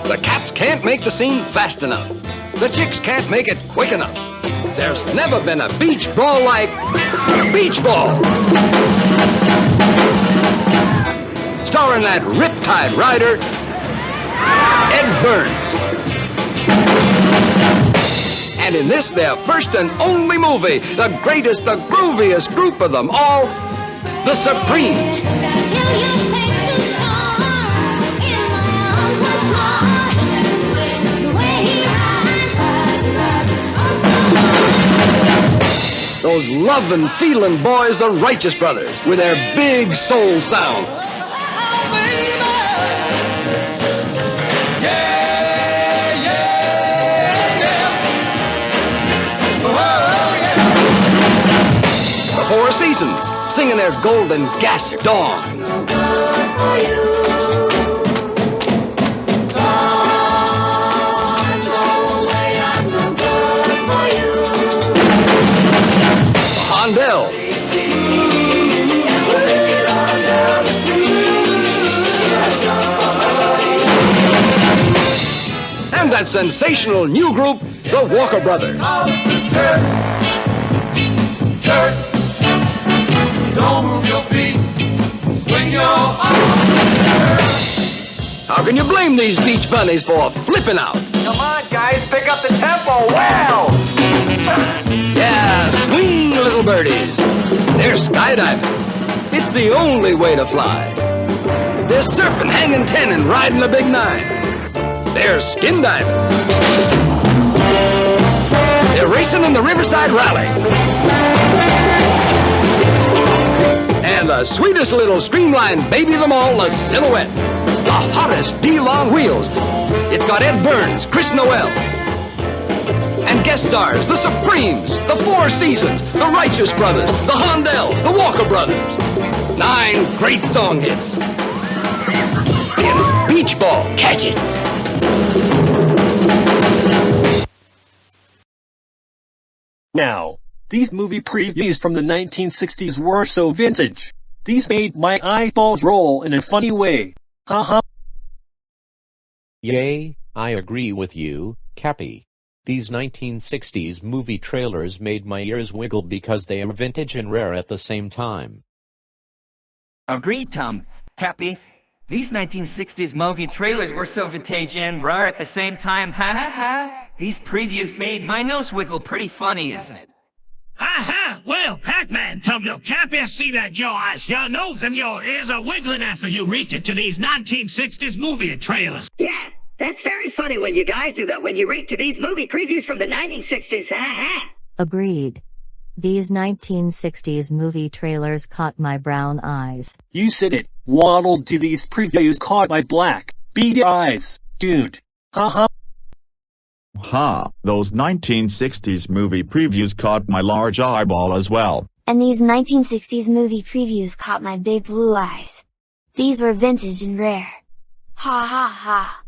The cats can't make the scene fast enough. The chicks can't make it quick enough. There's never been a beach brawl like Beach Ball. Starring that riptide rider, Ed Burns. And in this, their first and only movie, the greatest, the grooviest group of them all, the Supremes. Those lovin', feelin' boys, the Righteous Brothers, with their big soul sound. The Four Seasons, singing their golden gasser, Dawn. Hondells. And that that sensational new group, the Walker Brothers. Jerk. Don't move your feet. Swing your arms. How can you blame these beach bunnies for flipping out? Come on, guys, pick up the tempo. Wow! Yeah, swing, little birdies. They're skydiving. It's the only way to fly. They're surfing, hanging 10, and riding the big 9. They're skin diving. They're racing in the Riverside Rally. And the sweetest little streamlined baby of them all, the Silhouette. The hottest D-long wheels. It's got Ed Burns, Chris Noel. And guest stars, the Supremes, the Four Seasons, the Righteous Brothers, the Hondells, the Walker Brothers. 9 great song hits. And Beach Ball, catch it. Now, these movie previews from the 1960s were so vintage. These made my eyeballs roll in a funny way. Haha. Yay, I agree with you, Cappy. These 1960s movie trailers made my ears wiggle because they are vintage and rare at the same time. Agreed, Tom. Cappy, these 1960s movie trailers were so vintage and rare at the same time. Ha ha ha. These previews made my nose wiggle pretty funny, isn't it? Ha! Well, Pac-Man, told you, Cappy, see that your eyes, your nose, and your ears are wiggling after you reach into these 1960s movie trailers. Yeah, that's very funny when you guys do that when you read to these movie previews from the 1960s. Ha ha! Agreed. These 1960s movie trailers caught my brown eyes. You said it. Waddle to these previews caught my black, beady eyes. Dude. Haha. Ha, those 1960s movie previews caught my large eyeball as well. And these 1960s movie previews caught my big blue eyes. These were vintage and rare. Ha ha ha.